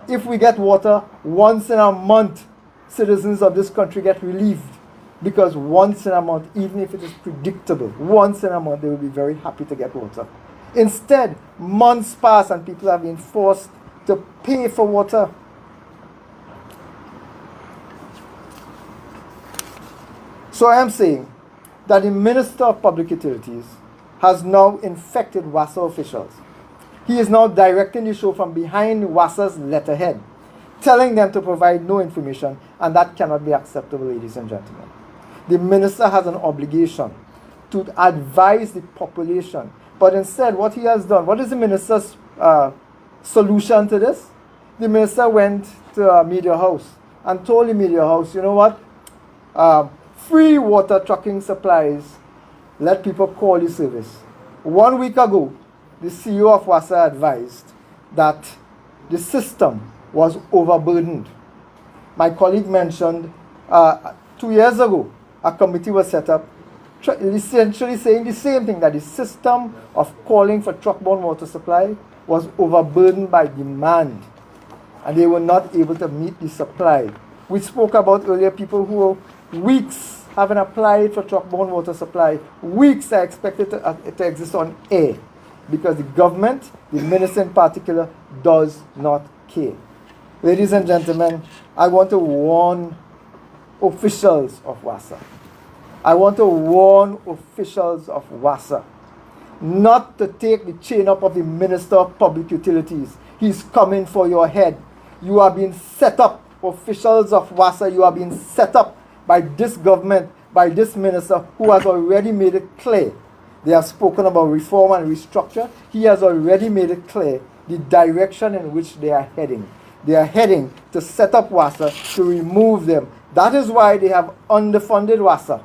if we get water once in a month, citizens of this country get relieved. Because once in a month, even if it is predictable, once in a month they will be very happy to get water. Instead, months pass and people have been forced to pay for water. So I am saying that the Minister of Public Utilities has now infected WASA officials. He is now directing the show from behind WASA's letterhead, telling them to provide no information, and that cannot be acceptable, ladies and gentlemen. The minister has an obligation to advise the population, but instead what he has done, what is the minister's solution to this? The minister went to a media house and told the media house, you know what, free water trucking supplies, let people call the service. 1 week ago, the CEO of WASA advised that the system was overburdened. My colleague mentioned 2 years ago, a committee was set up essentially saying the same thing, that the system of calling for truck-borne water supply was overburdened by demand and they were not able to meet the supply. We spoke about earlier people who were weeks having applied for truck-borne water supply. Weeks are expected to exist on air because the government, the minister in particular, does not care. Ladies and gentlemen, I want to warn officials of WASA. I want to warn officials of WASA not to take the chain up of the Minister of Public Utilities. He's coming for your head. You are being set up officials of WASA, you are being set up by this government, by this minister who has already made it clear. They have spoken about reform and restructure. He has already made it clear the direction in which they are heading. They are heading to set up WASA, to remove them. That is why they have underfunded WASA.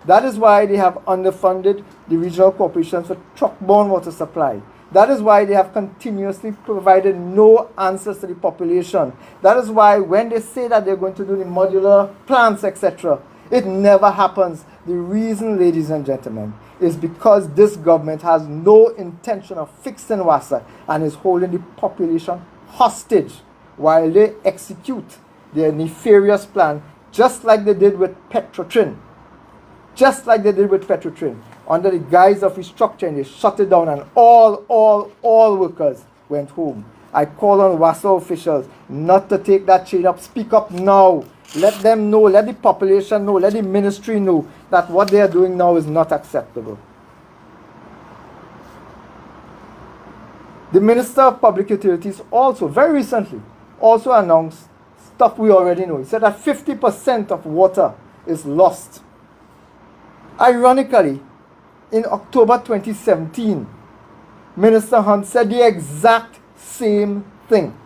That is why they have underfunded the regional corporations for truck-borne water supply. That is why they have continuously provided no answers to the population. That is why when they say that they're going to do the modular plants, etc., it never happens. The reason, ladies and gentlemen, is because this government has no intention of fixing WASA and is holding the population hostage while they execute their nefarious plan, just like they did with Petrotrin. Just like they did with Petrotrin. Under the guise of restructuring, they shut it down and all workers went home. I call on WASA officials not to take that chain up. Speak up now. Let them know, let the population know, let the ministry know that what they are doing now is not acceptable. The Minister of Public Utilities also, very recently, also announced stuff we already know. He said that 50% of water is lost. Ironically, in October 2017, Minister Hunt said the exact same thing.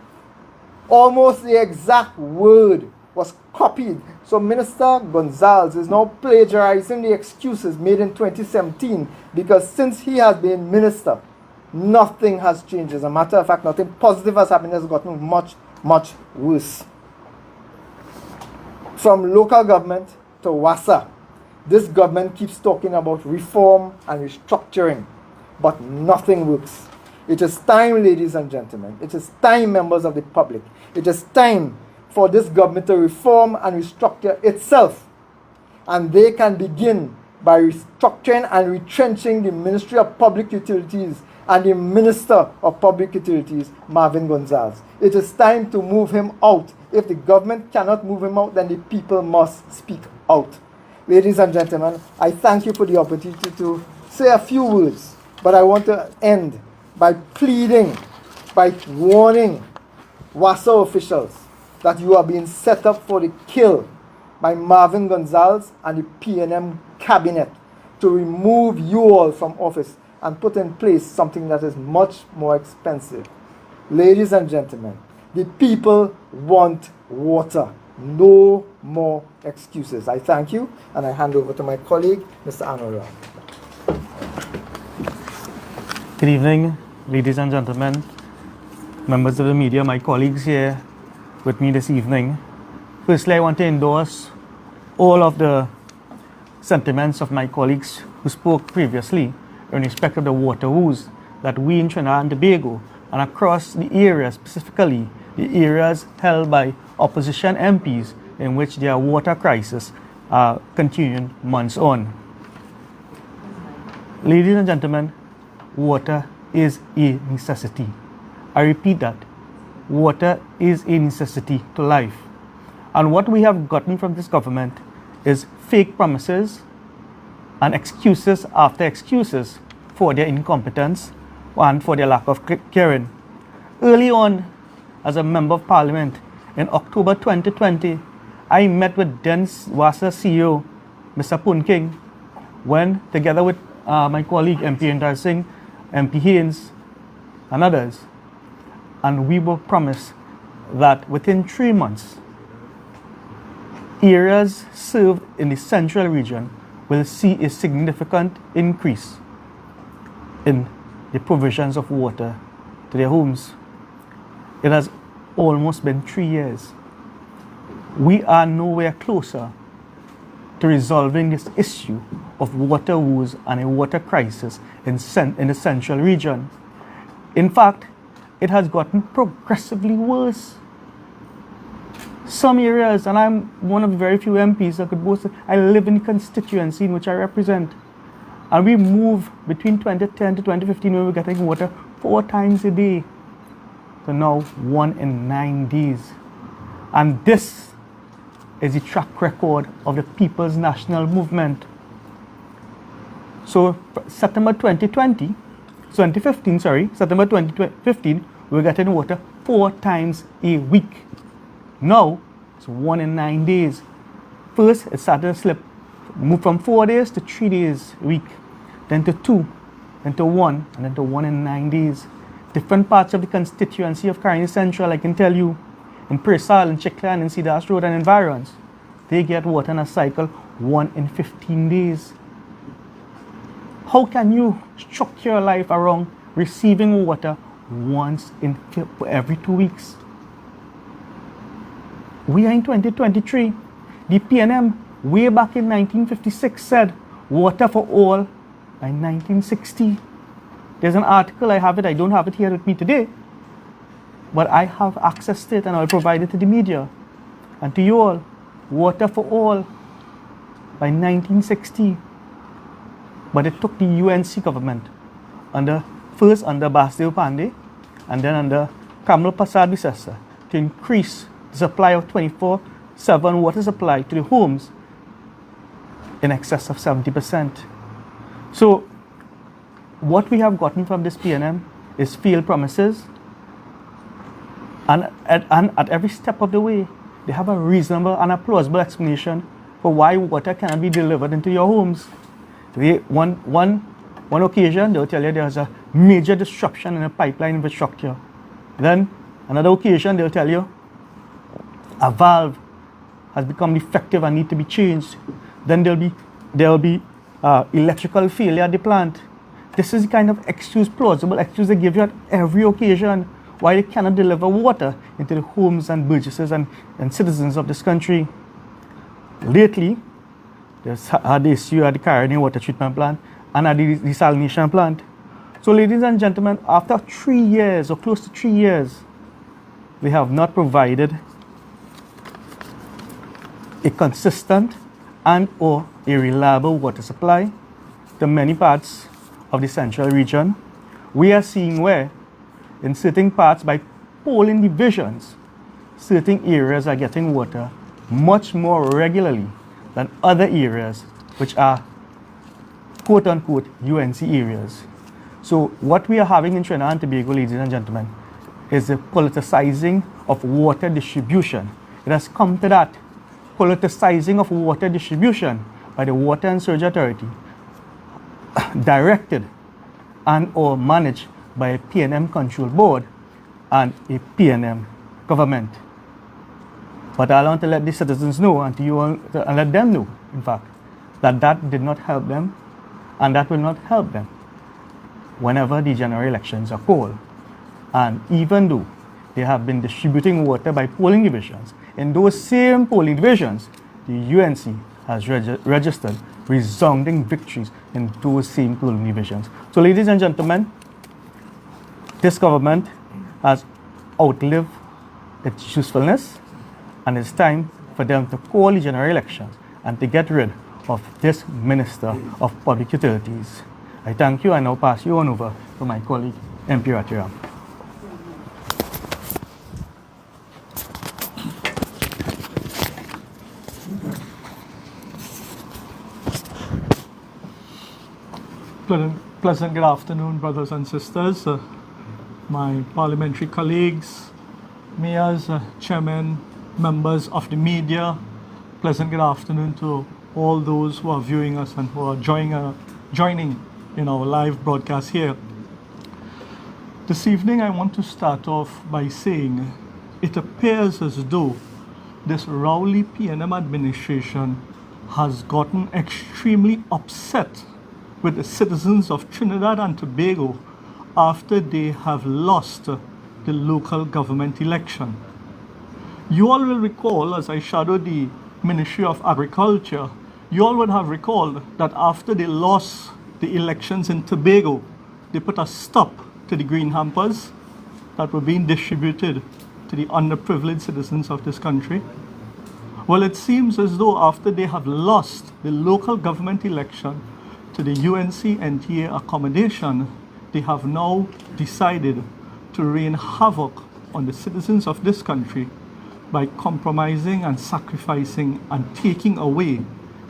Almost the exact word was copied. So Minister Gonzalez is now plagiarizing the excuses made in 2017 because since he has been minister, nothing has changed. As a matter of fact, nothing positive has happened. It has gotten much, much worse. From local government to WASA, this government keeps talking about reform and restructuring, but nothing works. It is time, ladies and gentlemen. It is time, members of the public. It is time for this government to reform and restructure itself. And they can begin by restructuring and retrenching the Ministry of Public Utilities and the Minister of Public Utilities, Marvin Gonzalez. It is time to move him out. If the government cannot move him out, then the people must speak out. Ladies and gentlemen, I thank you for the opportunity to say a few words, but I want to end by pleading, by warning WASA officials that you are being set up for the kill by Marvin Gonzalez and the PNM cabinet to remove you all from office and put in place something that is much more expensive. Ladies and gentlemen, the people want water. No more excuses. I thank you, and I hand over to my colleague, Mr. Anurag. Good evening, ladies and gentlemen, members of the media, my colleagues here with me this evening. Firstly, I want to endorse all of the sentiments of my colleagues who spoke previously in respect of the water woes that we in Trinidad and Tobago and across the areas, specifically the areas held by opposition MPs in which their water crisis are continuing months on. Ladies and gentlemen, water is a necessity. I repeat that. Water is a necessity to life. And what we have gotten from this government is fake promises and excuses after excuses for their incompetence and for their lack of caring. Early on, as a member of parliament in October 2020, I met with then WASA CEO, Mr. Poon King, when together with my colleague MP Indar Singh, MP Haynes, and others, and we were promised that within 3 months, areas served in the central region will see a significant increase in the provisions of water to their homes. It has almost been 3 years. We are nowhere closer to resolving this issue of water woes and a water crisis in the central region. In fact, it has gotten progressively worse. Some areas, and I'm one of the very few MPs that could boast, I live in the constituency in which I represent, and we moved between 2010 to 2015 when we were getting water 4 times a day to now 1 in 9 days. And this is the track record of the People's National Movement. So September 2015, we were getting water 4 times a week. Now, It's 1 in 9 days. First, it started to slip, moved from 4 days to 3 days a week, then to 2, then to 1, and then to 1 in 9 days. Different parts of the constituency of Caroni Central, I can tell you, in Pearsall, in Chiclan, in Cedars Road, and environs, they get water in a cycle 1 in 15 days. How can you structure your life around receiving water once in every 2 weeks? We are in 2023. The PNM, way back in 1956, said water for all by 1960. There's an article, I have it, I don't have it here with me today, but I have access to it and I'll provide it to the media and to you all. Water for all by 1960. But it took the UNC government, first under Basdeo Pandey and then under Kamal Prasad Bisesa, to increase the supply of 24/7 water supply to the homes in excess of 70%. So what we have gotten from this PNM is failed promises, and at every step of the way, they have a reasonable and a plausible explanation for why water cannot be delivered into your homes. One occasion, they'll tell you there's a major disruption in the pipeline infrastructure. Then another occasion, they'll tell you a valve has become defective and need to be changed. Then there will be electrical failure at the plant. This is the kind of plausible excuse they give you at every occasion why they cannot deliver water into the homes and burgesses and citizens of this country. Lately, there's had the issue at the Caroni water treatment plant and at the desalination plant. So ladies and gentlemen, after 3 years or close to 3 years, we have not provided a consistent and or a reliable water supply to many parts of the central region. We are seeing where in certain parts by polling divisions, certain areas are getting water much more regularly than other areas which are quote-unquote UNC areas. So what we are having in Trinidad and Tobago, ladies and gentlemen, is the politicizing of water distribution. It has come to that, politicizing of water distribution by the Water and Surge Authority, directed and or managed by a PNM control board and a PNM government. But I want to let the citizens know and let them know, in fact, that did not help them and that will not help them whenever the general elections are called. And even though they have been distributing water by polling divisions, in those same polling divisions, the UNC has registered resounding victories in those same polling divisions. So ladies and gentlemen, this government has outlived its usefulness, and it's time for them to call the general elections and to get rid of this Minister of Public Utilities. I thank you and now pass you on over to my colleague, MP Ratiram. Pleasant good afternoon, brothers and sisters, my parliamentary colleagues, mayors, chairmen, members of the media. Pleasant good afternoon to all those who are viewing us and who are joining in our live broadcast here. This evening I want to start off by saying it appears as though this Rowley PNM administration has gotten extremely upset with the citizens of Trinidad and Tobago after they have lost the local government election. You all will recall, as I shadowed the Ministry of Agriculture, you all would have recalled that after they lost the elections in Tobago, they put a stop to the green hampers that were being distributed to the underprivileged citizens of this country. Well, it seems as though after they have lost the local government election to the UNC NTA accommodation, they have now decided to rain havoc on the citizens of this country by compromising and sacrificing and taking away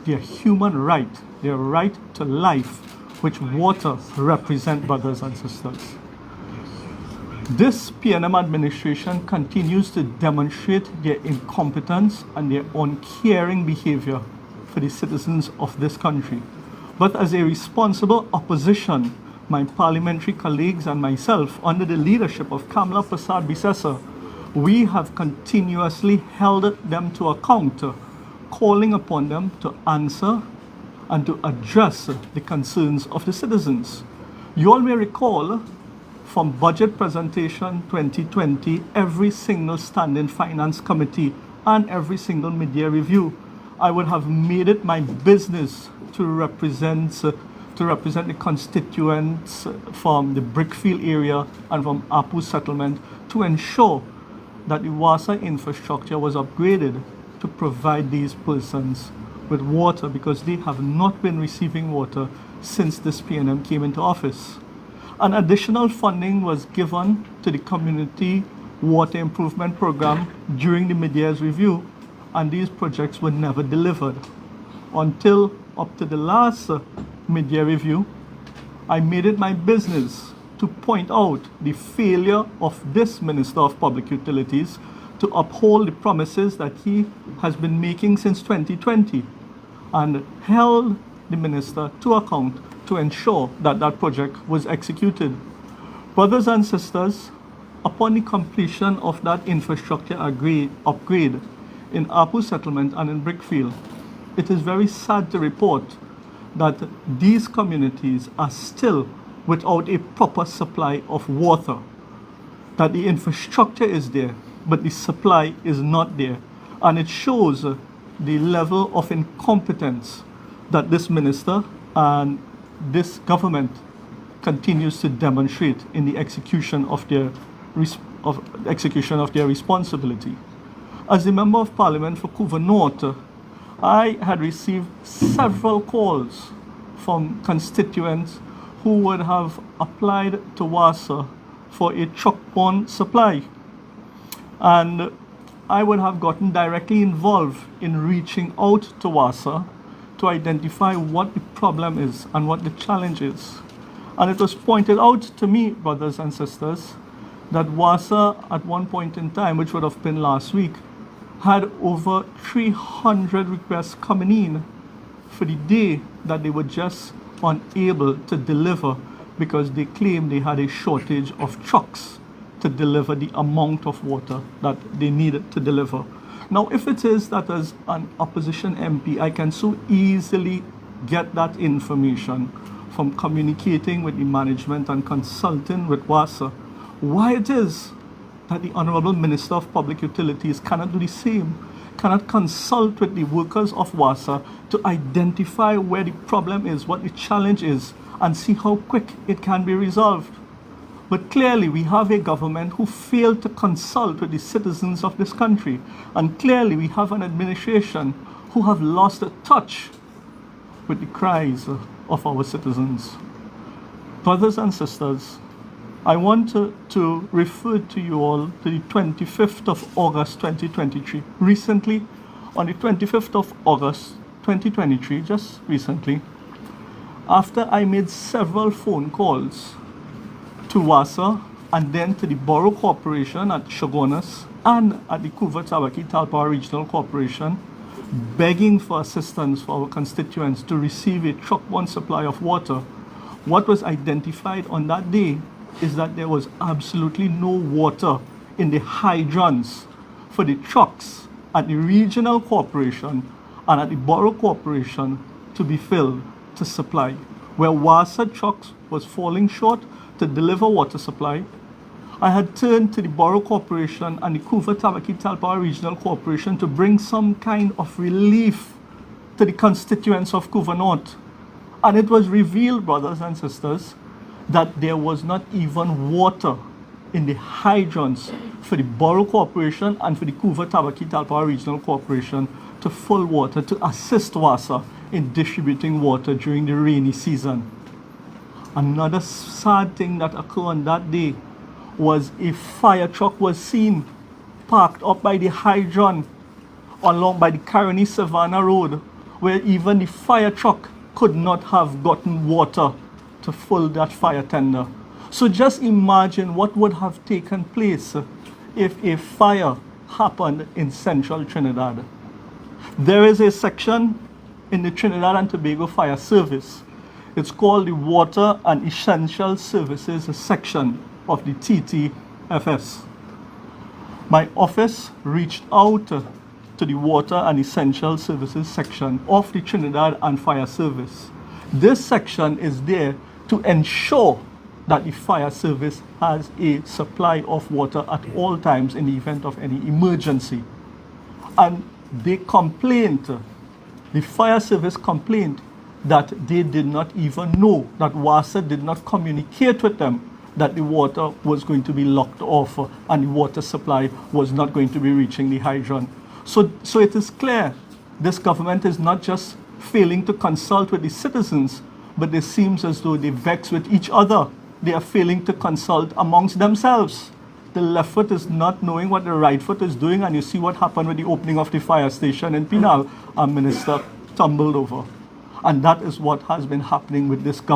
their human right, their right to life, which water represents, brothers and sisters. This PNM administration continues to demonstrate their incompetence and their uncaring behavior for the citizens of this country. But as a responsible opposition, my parliamentary colleagues and myself, under the leadership of Kamla Prasad Bisesa, we have continuously held them to account, calling upon them to answer and to address the concerns of the citizens. You all may recall from budget presentation 2020, every single standing finance committee and every single mid-year review, I would have made it my business to represent the constituents from the Brickfield area and from Apu settlement to ensure that the Wassa infrastructure was upgraded to provide these persons with water, because they have not been receiving water since this PNM came into office. An additional funding was given to the Community Water Improvement Program during the mid-year's review, and these projects were never delivered. Until up to the last mid-year review, I made it my business to point out the failure of this Minister of Public Utilities to uphold the promises that he has been making since 2020, and held the minister to account to ensure that that project was executed. Brothers and sisters, upon the completion of that infrastructure upgrade in Apu settlement and in Brickfield, it is very sad to report that these communities are still without a proper supply of water. That the infrastructure is there, but the supply is not there. And it shows the level of incompetence that this minister and this government continues to demonstrate in the execution of their responsibility. As a member of parliament for Couva North, I had received several calls from constituents who would have applied to WASA for a truck-borne supply. And I would have gotten directly involved in reaching out to WASA to identify what the problem is and what the challenge is. And it was pointed out to me, brothers and sisters, that WASA at one point in time, which would have been last week, had over 300 requests coming in for the day that they were just unable to deliver because they claimed they had a shortage of trucks to deliver the amount of water that they needed to deliver. Now, if it is that as an opposition MP, I can so easily get that information from communicating with the management and consulting with WASA, why it is that the Honorable Minister of Public Utilities cannot do the same, cannot consult with the workers of WASA to identify where the problem is, what the challenge is, and see how quick it can be resolved. But clearly we have a government who failed to consult with the citizens of this country. And clearly we have an administration who have lost touch with the cries of our citizens. Brothers and sisters, I want to refer to you all to the 25th of August 2023. Recently, on the 25th of August 2023, just recently, after I made several phone calls to WASA and then to the Borough Corporation at Shogunas and at the Couva Tabaki Talpa Regional Corporation, begging for assistance for our constituents to receive a truck-borne supply of water, what was identified on that day is that there was absolutely no water in the hydrants for the trucks at the Regional Corporation and at the Borough Corporation to be filled to supply. Where WASA trucks was falling short to deliver water supply, I had turned to the Borough Corporation and the Couva Tabaki Talpa Regional Corporation to bring some kind of relief to the constituents of Couva North. And it was revealed, brothers and sisters, that there was not even water in the hydrants for the Borough Corporation and for the Couva Tabaki Talpa Regional Corporation to full water to assist WASA in distributing water during the rainy season. Another sad thing that occurred on that day was a fire truck was seen parked up by the hydrant along by the Caroni Savannah Road, where even the fire truck could not have gotten water to fill that fire tender. So just imagine what would have taken place if a fire happened in central Trinidad. There is a section in the Trinidad and Tobago Fire Service. It's called the Water and Essential Services section of the TTFS. My office reached out to the Water and Essential Services section of the Trinidad and Fire Service. This section is there to ensure that the fire service has a supply of water at all times in the event of any emergency. And they complained, the fire service complained that they did not even know, that WASA did not communicate with them that the water was going to be locked off and the water supply was not going to be reaching the hydrant. So it is clear this government is not just failing to consult with the citizens, but it seems as though they vex with each other. They are failing to consult amongst themselves. The left foot is not knowing what the right foot is doing, and you see what happened with the opening of the fire station in Pinal. Our minister tumbled over. And that is what has been happening with this government.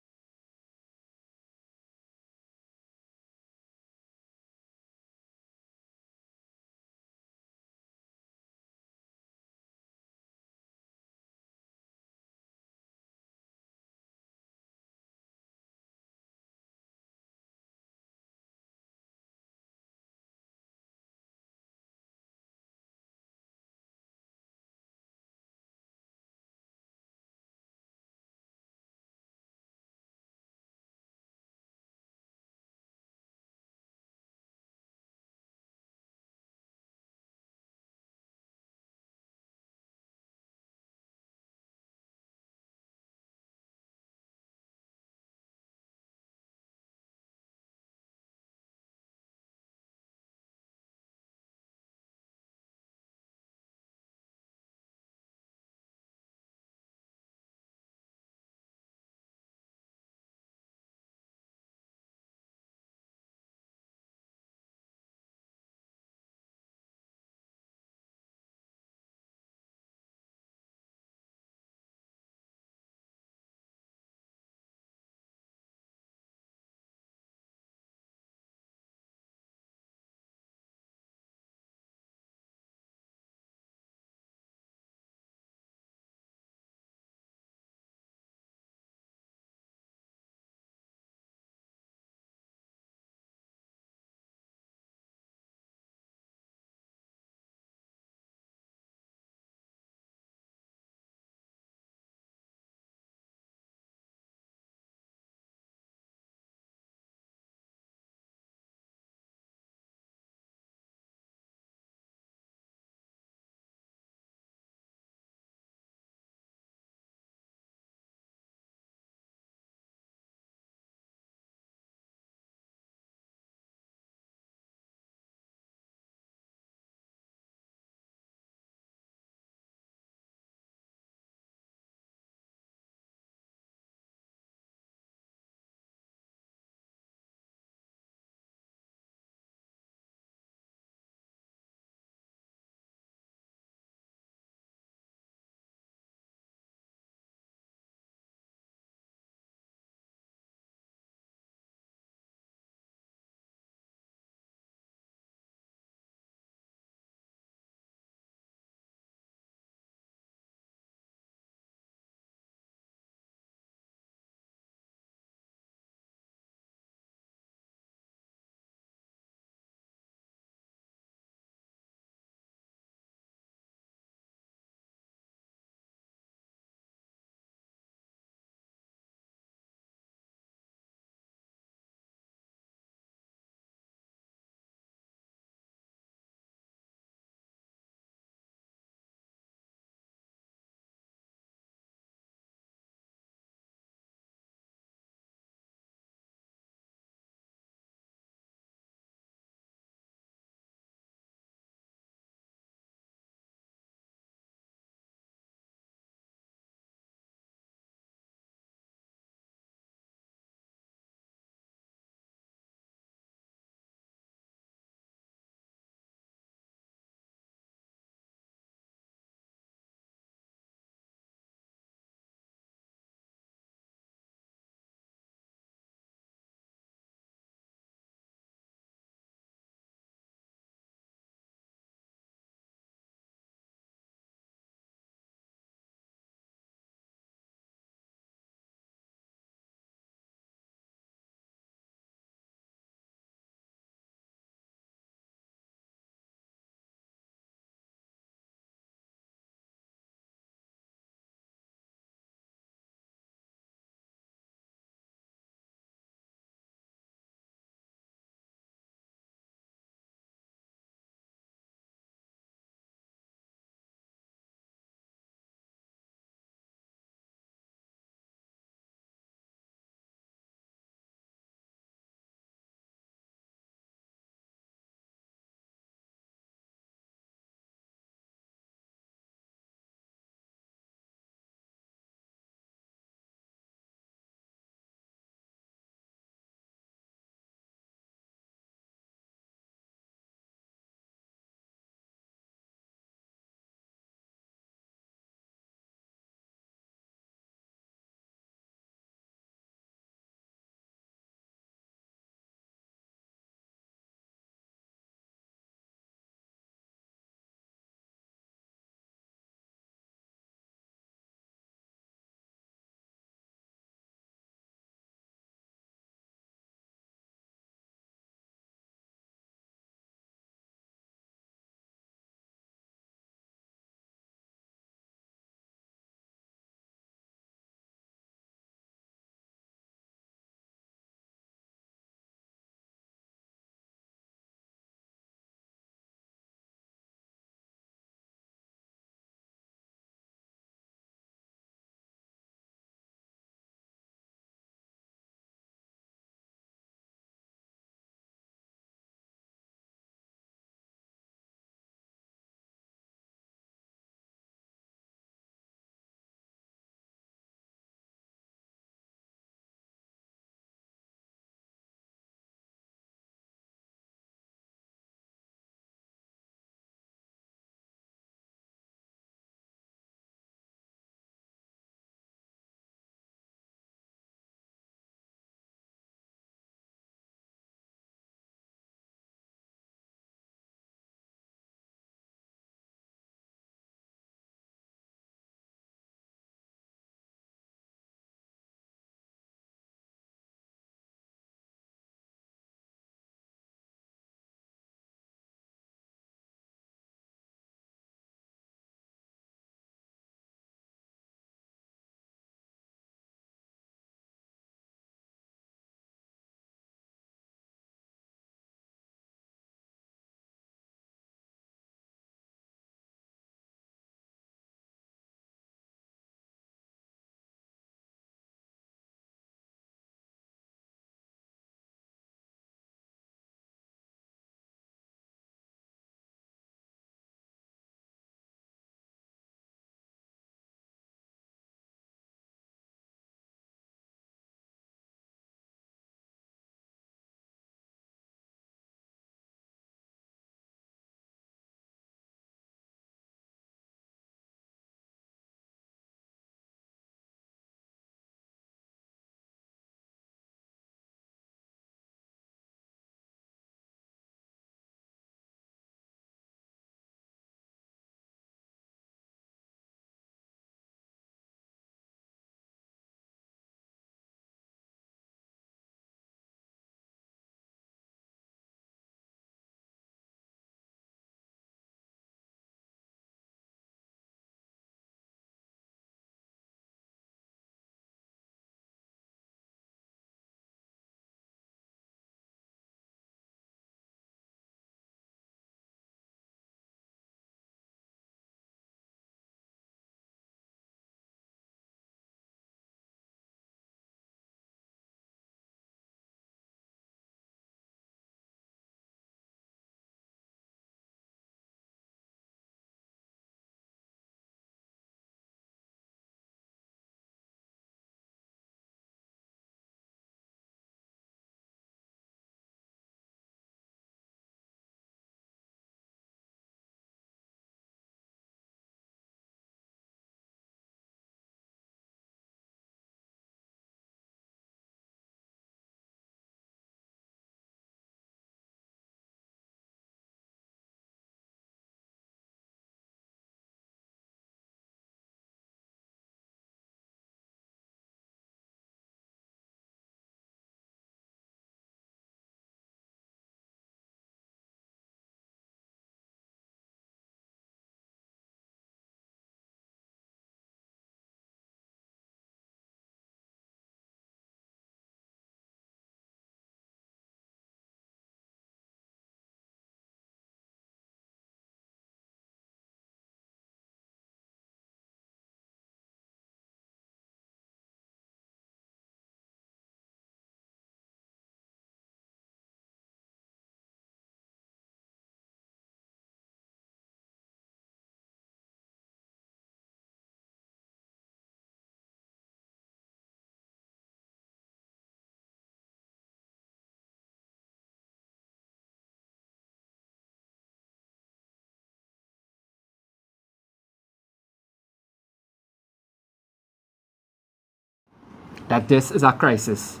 that this is a crisis.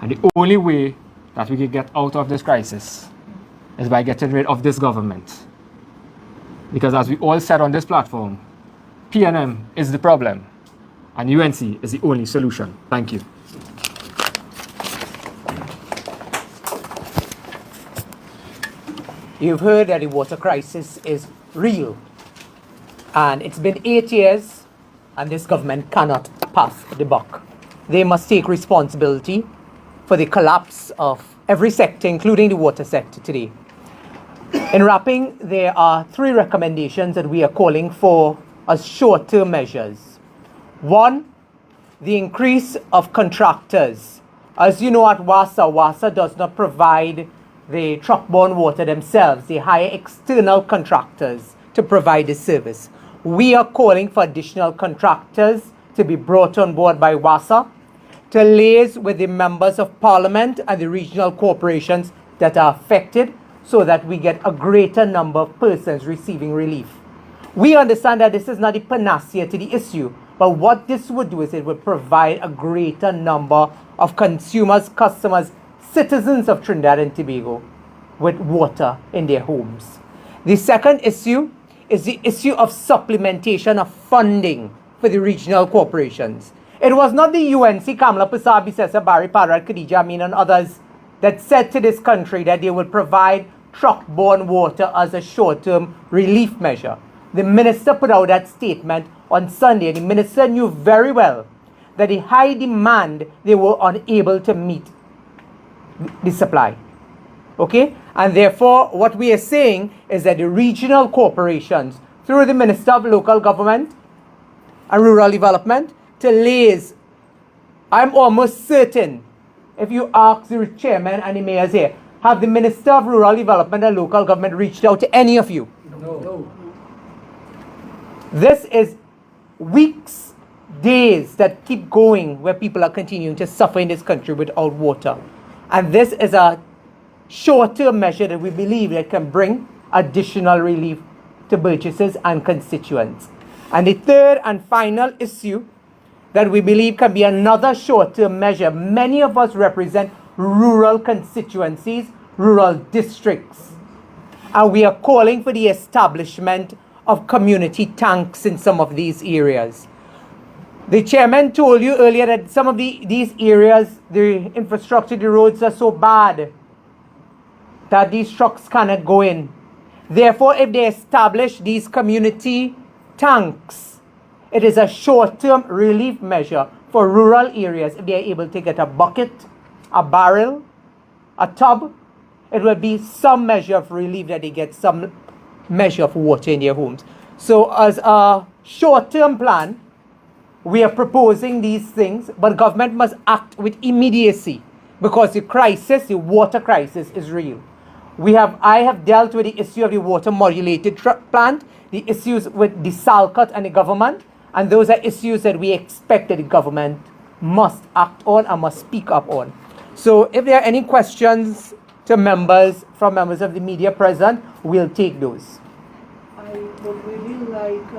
And the only way that we can get out of this crisis is by getting rid of this government. Because as we all said on this platform, PNM is the problem and UNC is the only solution. Thank you. You've heard that the water crisis is real. And it's been 8 years and this government cannot pass the buck. They must take responsibility for the collapse of every sector, including the water sector today. In wrapping, there are 3 recommendations that we are calling for as short-term measures. 1, the increase of contractors. As you know, at WASA does not provide the truck-borne water themselves. They hire external contractors to provide the service. We are calling for additional contractors to be brought on board by WASA to liaise with the members of parliament and the regional corporations that are affected so that we get a greater number of persons receiving relief. We understand that this is not a panacea to the issue, but what this would do is it would provide a greater number of consumers, customers, citizens of Trinidad and Tobago with water in their homes. The second issue is the issue of supplementation of funding for the regional corporations. It was not the UNC, Kamala Prasad, Bisesa, Barry Parad, Khadija Amin and others that said to this country that they will provide truck-borne water as a short-term relief measure. The minister put out that statement on Sunday, and the minister knew very well that the high demand, they were unable to meet the supply. Okay? And therefore, what we are saying is that the regional corporations, through the Minister of Local Government and Rural Development, to liaise, I'm almost certain, if you ask the chairman and the mayors here, have the Minister of Rural Development and Local Government reached out to any of you? No. This is weeks, days that keep going where people are continuing to suffer in this country without water. And this is a short-term measure that we believe that can bring additional relief to Burgesses and constituents. And the third and final issue that we believe can be another short-term measure. Many of us represent rural constituencies, rural districts, and we are calling for the establishment of community tanks in some of these areas. The chairman told you earlier that some of these areas, the infrastructure, the roads are so bad that these trucks cannot go in. Therefore, if they establish these community tanks, it is a short-term relief measure for rural areas. If they are able to get a bucket, a barrel, a tub, it will be some measure of relief that they get some measure of water in their homes. So as a short-term plan, we are proposing these things, but government must act with immediacy because the crisis, the water crisis, is real. I have dealt with the issue of the water modulated plant, the issues with the SALCOT and the government, and those are issues that we expect that the government must act on and must speak up on. So if there are any questions to members, from members of the media present, we'll take those. I would really like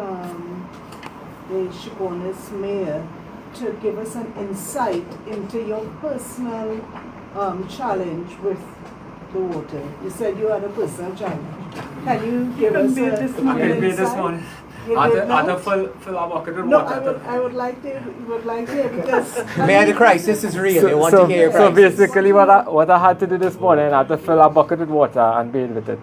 the Shogunas mayor to give us an insight into your personal challenge with the water. You said you had a personal challenge. Can you give us an insight? Other full of bucket with water. I would like to because Mayor, the crisis is real. They want to hear your So crisis. basically what I had to do this morning, I had to fill a bucket with water and bathe with it.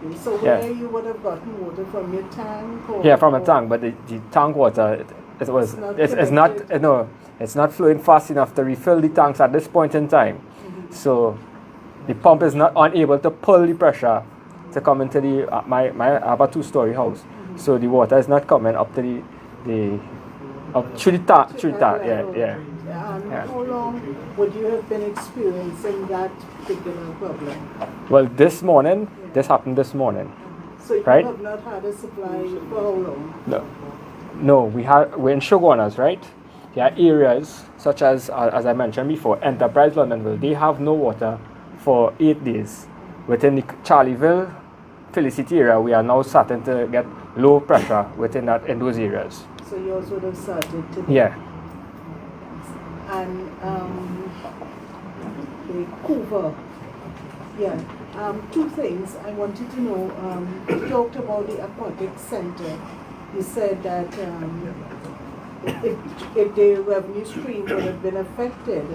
okay, so where you would have gotten water from your tank or Yeah, from a tank, but the tank water it's not flowing fast enough to refill the tanks at this point in time. Mm-hmm. So the pump is not unable to pull the pressure to come into the I have a 2-story house. Mm-hmm. So the water is not coming up to the through the tank. Yeah. And how long would you have been experiencing that particular problem? Well, this happened this morning. So you right? have not had a supply for how long? No, we're in Shogunas, right? There are areas such as I mentioned before, Enterprise Londonville, they have no water for 8 days. Within the Charlieville, Felicity area, we are now starting to get low pressure in those areas. So yours would have started today? Yeah. and the Coover. Yeah. Two things I wanted to know. You talked about the aquatic center. You said that if the revenue stream would have been affected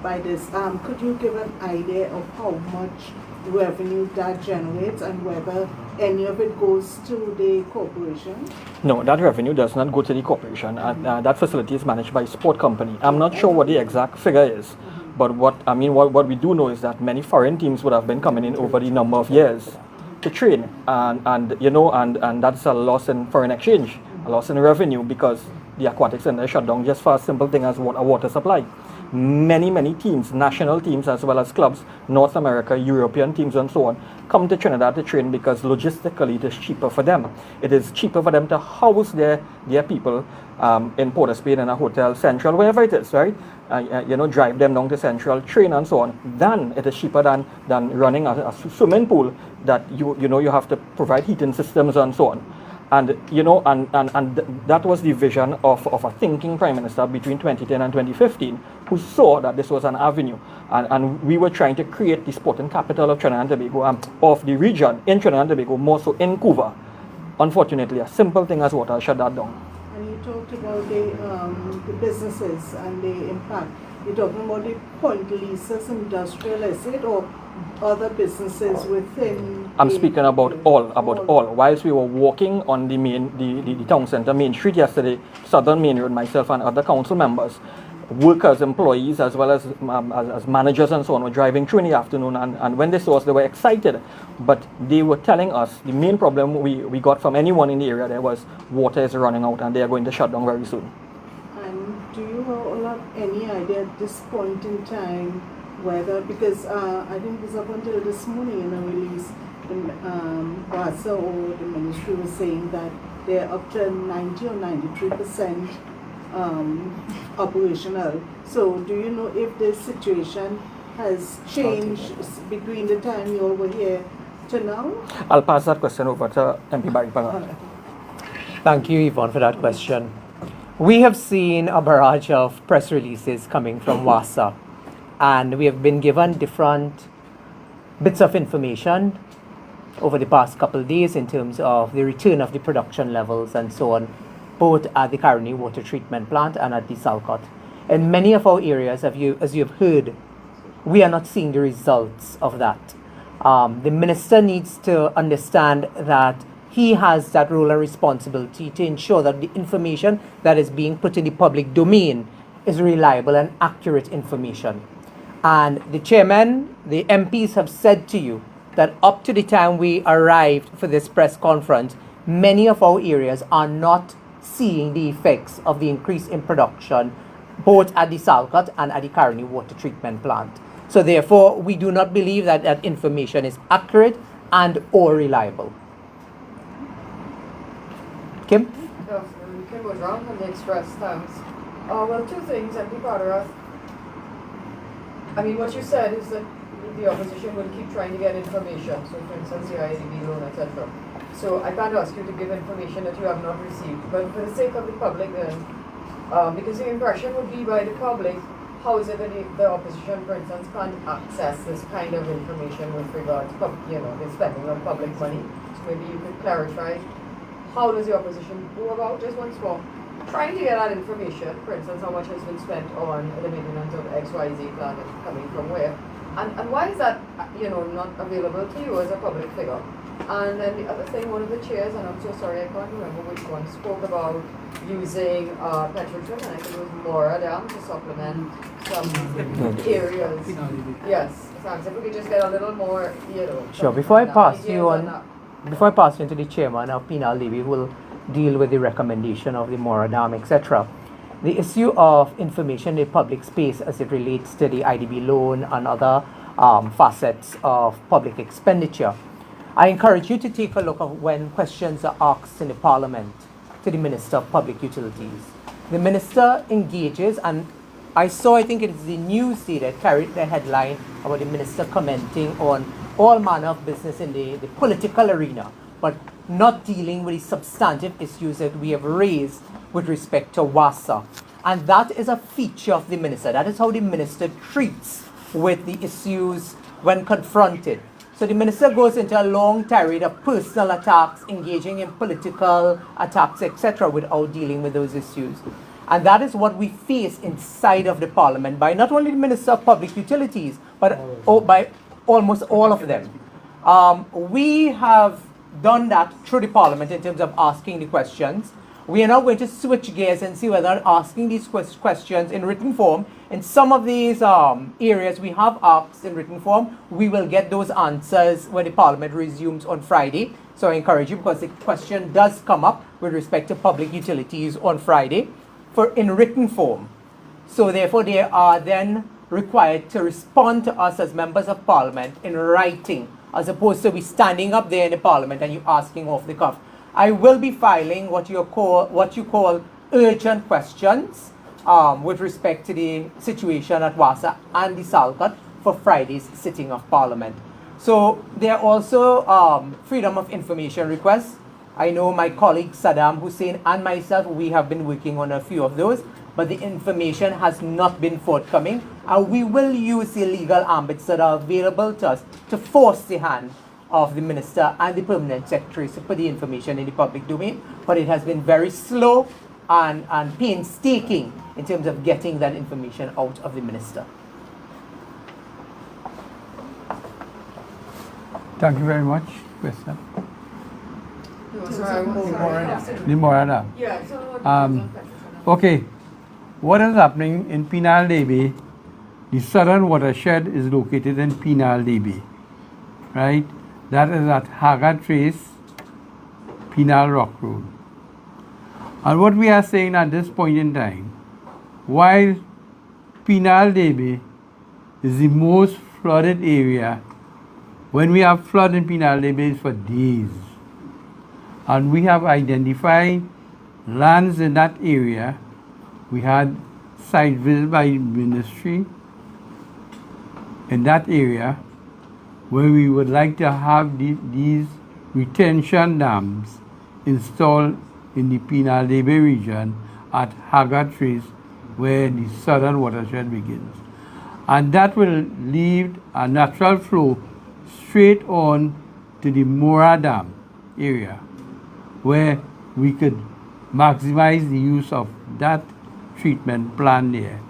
by this, could you give an idea of how much revenue that generates and whether any of it goes to the corporation? No, that revenue does not go to the corporation. That facility is managed by a sport company. I'm not sure what the exact figure is, but what we do know is that many foreign teams would have been coming in over the number of years to train, and that's a loss in foreign exchange, a loss in revenue, because the aquatic center shut down just for a simple thing as water supply. Many teams, national teams as well as clubs, North America, European teams and so on, come to Trinidad to train because logistically it is cheaper for them. It is cheaper for them to house their people in Port of Spain in a hotel, Central, wherever it is, right? Drive them down to Central, train and so on. Then it is cheaper than running a swimming pool that you have to provide heating systems and so on. And that was the vision of a thinking prime minister between 2010 and 2015, who saw that this was an avenue, and we were trying to create the sporting capital of Trinidad and Tobago, of the region in Trinidad and Tobago, more so in Cuba. Unfortunately, a simple thing as water shut that down. And you talked about the businesses and the impact. You're talking about the point leases, industrial estate, or other businesses within? I'm speaking about all. Whilst we were walking on the town centre main street yesterday, Southern Main Road, myself and other council members, workers, employees, as well as managers and so on, were driving through in the afternoon, and when they saw us, they were excited. But they were telling us the main problem we got from anyone in the area there was water is running out and they are going to shut down very soon. And do you all have any idea at this point in time whether, because I think it was up until this morning in a release, BASA or the ministry was saying that they're up to 90 or 93% operational. So do you know if the situation has changed between the time you all were here to now? I'll pass that question over to MP Barry Paga. Thank you, Yvonne, for that question. We have seen a barrage of press releases coming from WASA, and we have been given different bits of information over the past couple of days in terms of the return of the production levels and so on, both at the Caroni Water Treatment Plant and at the Salcott. In many of our areas, as you have heard, we are not seeing the results of that. The minister needs to understand that he has that role and responsibility to ensure that the information that is being put in the public domain is reliable and accurate information. And the chairman, the MPs have said to you that up to the time we arrived for this press conference, many of our areas are not seeing the effects of the increase in production, both at the Salcott and at the Caroni Water Treatment Plant. So therefore, we do not believe that that information is accurate and or reliable. Kim? Yes, Kim was wrong from the Express Times. Well, two things, MP Potterath. I mean, what you said is that the opposition will keep trying to get information, so for instance, the IDB loan, etc. So I can't ask you to give information that you have not received, but for the sake of the public then, because the impression would be by the public, how is it that the opposition, for instance, can't access this kind of information with regard to, the spending of public money? So maybe you could clarify, how does the opposition go about, just once more, trying to get that information, for instance, how much has been spent on the maintenance of XYZ plant and coming from where? And why is that, not available to you as a public figure? And then the other thing, one of the chairs, and I'm so sorry, I can't remember which one, spoke about using Petrotrin, and I think it was Mora Dam, to supplement some areas. Yes, thanks. If we could just get a little more, Sure. Before I pass you into the chairman of Penal Levy, who will deal with the recommendation of the Mora Dam, etc. The issue of information in the public space as it relates to the IDB loan and other facets of public expenditure. I encourage you to take a look at when questions are asked in the Parliament to the Minister of Public Utilities. The Minister engages, and I think it is the Newsday that carried the headline about the Minister commenting on all manner of business in the political arena, but not dealing with the substantive issues that we have raised with respect to WASA. And that is a feature of the minister. That is how the minister treats with the issues when confronted. So the minister goes into a long tirade of personal attacks, engaging in political attacks, etc., without dealing with those issues. And that is what we face inside of the parliament by not only the Minister of Public Utilities, but by almost all of them. We have done that through the parliament in terms of asking the questions. We are now going to switch gears and see whether asking these questions in written form, in some of these areas we have asked in written form, we will get those answers when the parliament resumes on Friday. So I encourage you, because the question does come up with respect to public utilities on Friday, in written form. So therefore they are then required to respond to us as members of parliament in writing, as opposed to be standing up there in the parliament and you asking off the cuff. I will be filing what you call urgent questions with respect to the situation at Wassa and the Salcott for Friday's sitting of parliament. So there are also freedom of information requests. I know my colleague Saddam Hussein and myself, we have been working on a few of those, but the information has not been forthcoming. And we will use the legal ambits that are available to us to force the hand of the minister and the permanent secretary to put the information in the public domain. But it has been very slow and painstaking in terms of getting that information out of the minister. Thank you very much, Krista. Okay, what is happening in Penal Bay? The southern watershed is located in Penal Bay, right? That is at Haggard Trace, Penal Rock Road. And what we are saying at this point in time, while Penal Bay is the most flooded area, when we have flood in Penal Bay for days, and we have identified lands in that area. We had site visits by ministry in that area where we would like to have these retention dams installed in the Penal Bay region at Haggard Trace, where the southern watershed begins. And that will leave a natural flow straight on to the Mora Dam area, where we could maximize the use of that treatment plant there,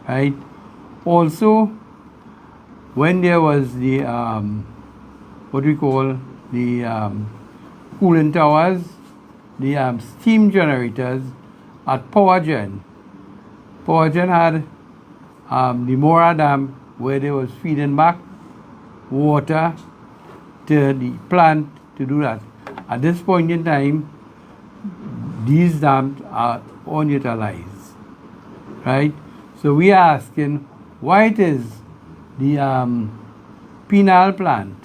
right? Also, when there was the what we call the cooling towers, the steam generators at PowerGen had the Mora Dam, where they was feeding back water to the plant to do that. At this point in time, these dams are unutilized, right? So we are asking why it is the Penal plant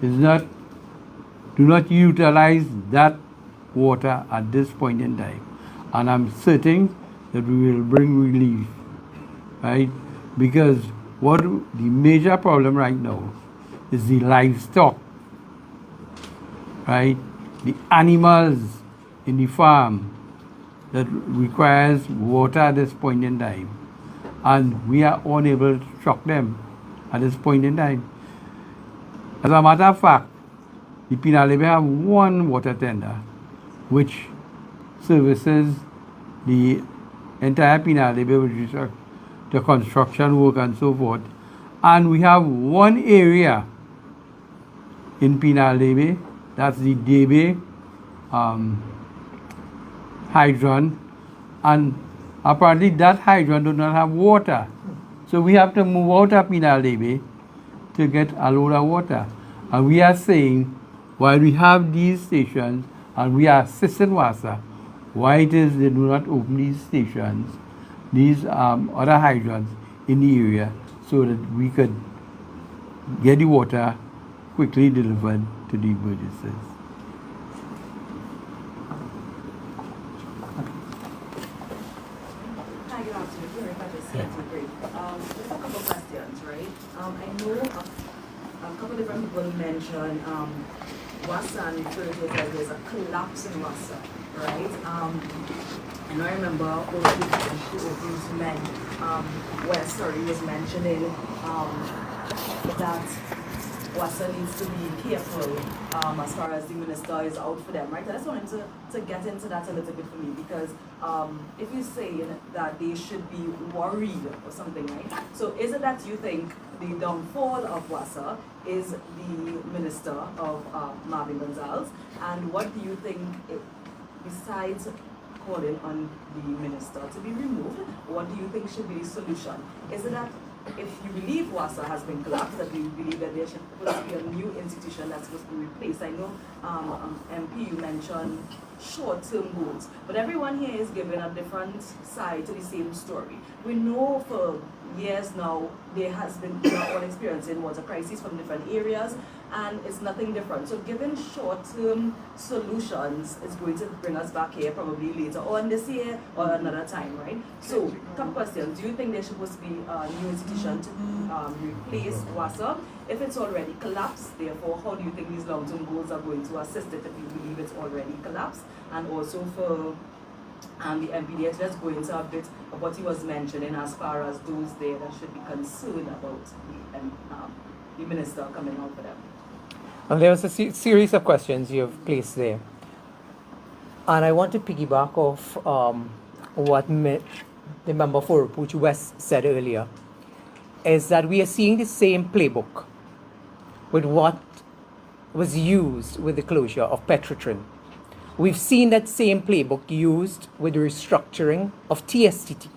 do not utilize that water at this point in time. And I'm certain that we will bring relief, right? Because what the major problem right now is the livestock, right? The animals in the farm that requires water at this point in time. And we are unable to truck them at this point in time. As a matter of fact, the Penal Bay have one water tender which services the entire Penal Bay with respect to construction work and so forth. And we have one area in Penal Bay, that's the Debe hydrant, and apparently that hydrant does not have water. So we have to move out of Penal Bay to get a load of water. And we are saying, while we have these stations and we are assisting Wassa, why it is they do not open these stations, these other hydrants in the area, so that we could get the water quickly delivered to the villages. Hi, good afternoon. Very much just a couple of questions, right? I know a couple of different people mentioned Wassa and referred to it as there's a collapse in Wassa, right? And I remember Oprah's men, where Surrey was mentioning that WASA needs to be careful as far as the minister is out for them, right? I just wanted to get into that a little bit for me, because if you're saying that they should be worried or something, right? So is it that you think the downfall of WASA is the minister of Marvin Gonzalez? And what do you think, besides calling on the minister to be removed, what do you think should be the solution? Is it that if you believe WASA has been collapsed, that you believe that there should be a new institution that's supposed to be replaced? I know MP, you mentioned short-term goals, but everyone here is giving a different side to the same story. We know for years now there has been, we are all experiencing water crises from different areas, and it's nothing different. So giving short-term solutions is going to bring us back here probably later on this year or another time, right? So, a couple questions. Do you think there's supposed to be a new institution to replace WASA? If it's already collapsed, therefore, how do you think these long-term goals are going to assist it if you believe it's already collapsed? And also for the MPDS, just go into a bit of what he was mentioning as far as those there that should be concerned about the minister coming out for them. And there was a series of questions you've placed there. And I want to piggyback off what the member for Puchu West said earlier, is that we are seeing the same playbook with what was used with the closure of Petrotrin. We've seen that same playbook used with the restructuring of TSTT.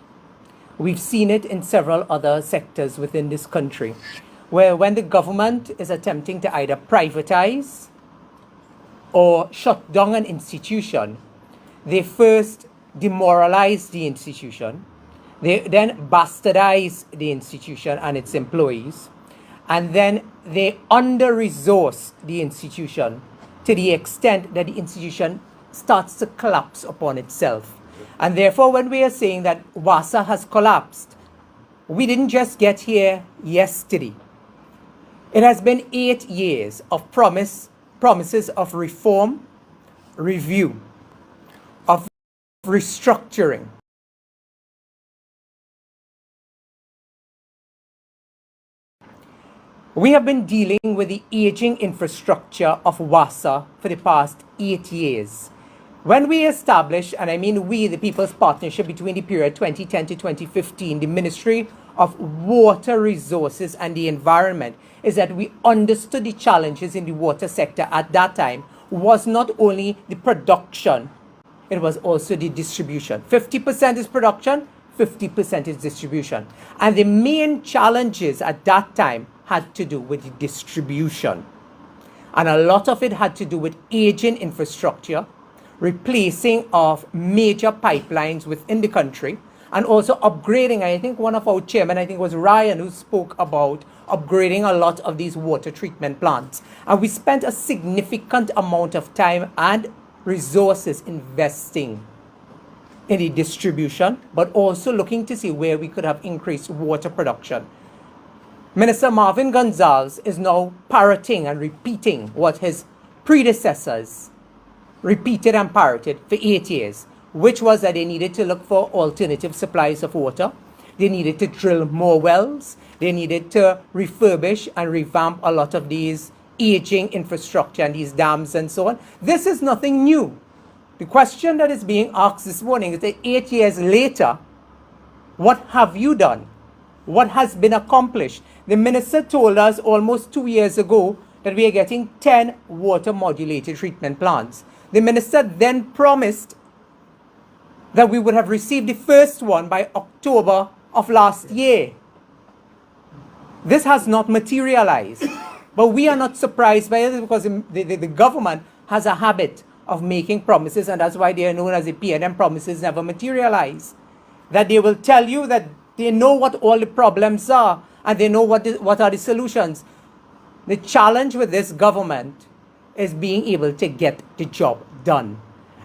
We've seen it in several other sectors within this country, where when the government is attempting to either privatize or shut down an institution, they first demoralize the institution, they then bastardize the institution and its employees, and then they under-resource the institution to the extent that the institution starts to collapse upon itself. And therefore, when we are saying that WASA has collapsed, we didn't just get here yesterday. It has been 8 years of promises of reform, review, of restructuring. We have been dealing with the aging infrastructure of WASA for the past 8 years. When we established, and I mean we, the People's Partnership between the period 2010 to 2015, the Ministry of Water Resources and the Environment, is that we understood the challenges in the water sector at that time was not only the production, it was also the distribution. 50% is production, 50% is distribution. And the main challenges at that time had to do with the distribution. And a lot of it had to do with aging infrastructure, replacing of major pipelines within the country, and also upgrading. I think one of our chairmen, I think it was Ryan, who spoke about upgrading a lot of these water treatment plants. And we spent a significant amount of time and resources investing in the distribution, but also looking to see where we could have increased water production. Minister Marvin Gonzalez is now parroting and repeating what his predecessors repeated and parroted for 8 years, which was that they needed to look for alternative supplies of water. They needed to drill more wells. They needed to refurbish and revamp a lot of these aging infrastructure and these dams and so on. This is nothing new. The question that is being asked this morning is that 8 years later, what have you done? What has been accomplished? The minister told us almost 2 years ago that we are getting 10 water modulated treatment plants. The minister then promised that we would have received the first one by October of last year. This has not materialized, but we are not surprised by it because the government has a habit of making promises, and that's why they are known as the PNM promises never materialize. That they will tell you that they know what all the problems are and they know what are the solutions. The challenge with this government is being able to get the job done.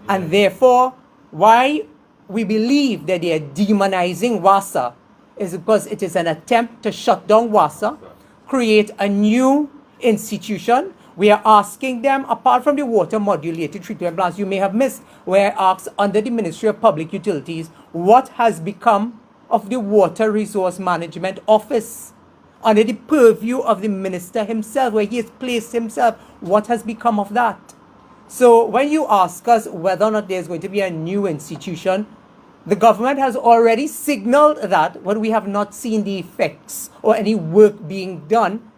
And therefore, why we believe that they are demonizing WASA is because it is an attempt to shut down WASA, create a new institution, We are asking them, apart from the water modulated treatment plants, you may have missed, where I asked under the Ministry of Public Utilities, what has become of the Water Resource Management Office? Under the purview of the minister himself, where he has placed himself, what has become of that? So when you ask us whether or not there's going to be a new institution, the government has already signaled that, when we have not seen the effects or any work being done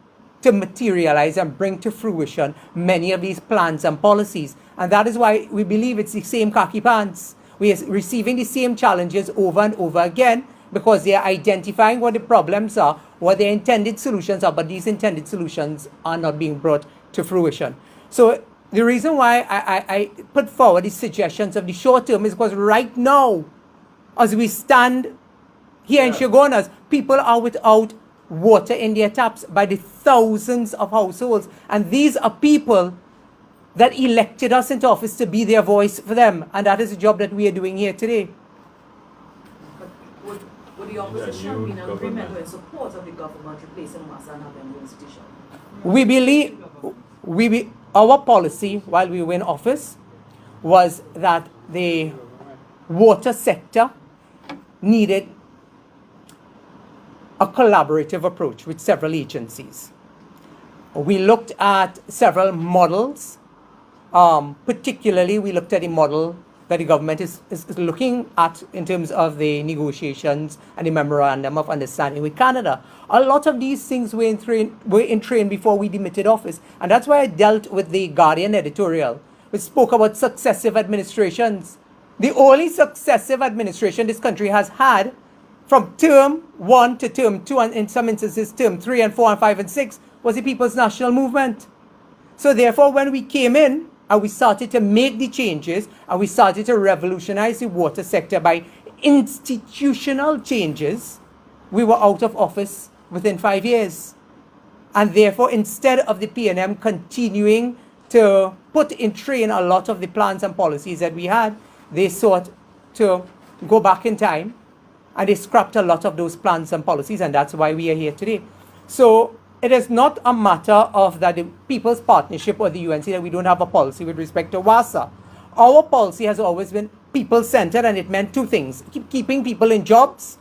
to materialize and bring to fruition many of these plans and policies. And that is why we believe it's the same khaki pants. We are receiving the same challenges over and over again, because they are identifying what the problems are, what their intended solutions are, but these intended solutions are not being brought to fruition. So the reason why I put forward these suggestions of the short term is because right now, as we stand here in Chaguanas, people are without water in their taps by the thousands of households. And these are people that elected us into office to be their voice for them. And that is the job that we are doing here today. Would the opposition be in agreement or in support of the government replacing WASA and having the institution? We believe, our policy while we were in office was that the water sector needed a collaborative approach with several agencies. We looked at several models. Particularly, we looked at a model that the government is looking at in terms of the negotiations and the memorandum of understanding with Canada. A lot of these things were in train before we demitted office. And that's why I dealt with the Guardian editorial, which spoke about successive administrations. The only successive administration this country has had from term 1 to term 2, and in some instances term 3 and 4 and 5 and 6, was the People's National Movement. So therefore, when we came in, and we started to make the changes, and we started to revolutionize the water sector by institutional changes, we were out of office within 5 years. And therefore, instead of the PNM continuing to put in train a lot of the plans and policies that we had, they sought to go back in time, and they scrapped a lot of those plans and policies, and that's why we are here today. So it is not a matter of that the People's Partnership or the UNC that we don't have a policy with respect to WASA. Our policy has always been people-centered, and it meant two things: keeping people in jobs,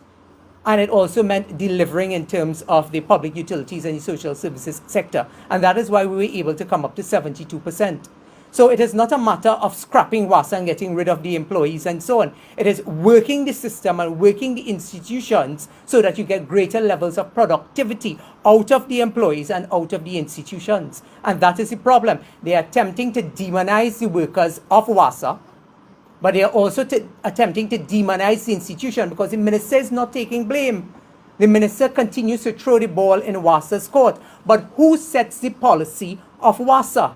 and it also meant delivering in terms of the public utilities and the social services sector. And that is why we were able to come up to 72%. So it is not a matter of scrapping WASA and getting rid of the employees and so on. It is working the system and working the institutions so that you get greater levels of productivity out of the employees and out of the institutions. And that is the problem. They are attempting to demonize the workers of WASA, but they are also attempting to demonize the institution, because the minister is not taking blame. The minister continues to throw the ball in WASA's court. But who sets the policy of WASA?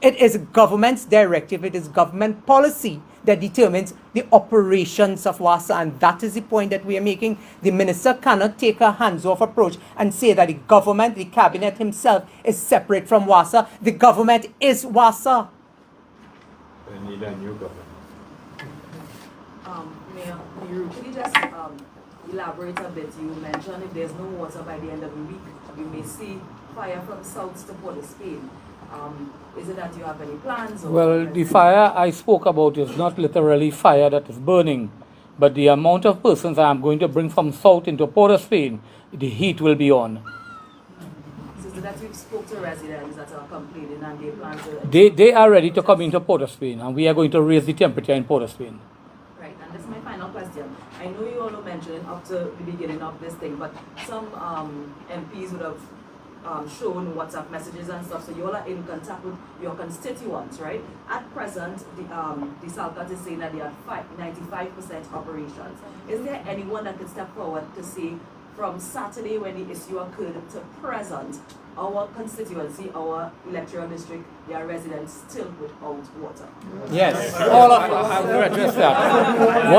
It is government's directive, it is government policy that determines the operations of WASA, and that is the point that we are making. The minister cannot take a hands-off approach and say that the government, the cabinet himself, is separate from WASA. The government is WASA. We need a new government. Mayor, could you just elaborate a bit? You mentioned if there's no water by the end of the week, we may see fire from south to Port of Spain. Is it that you have any plans? Well, the fire I spoke about is not literally fire that is burning, but the amount of persons I am going to bring from south into Port of Spain, the heat will be on. So is it that you spoke to residents that are complaining and they plan to... They are ready to come into Port of Spain, and we are going to raise the temperature in Port of Spain. Right, and this is my final question. I know you all were mentioning up to the beginning of this thing, but some MPs would have shown WhatsApp messages and stuff, so you all are in contact with your constituents, right? At present, the Salkat is saying that they are 95% operations. Is there anyone that could step forward to say, from Saturday when the issue occurred to present, our constituency, our electoral district, their residents still without water? Yes, all of us. I will address that.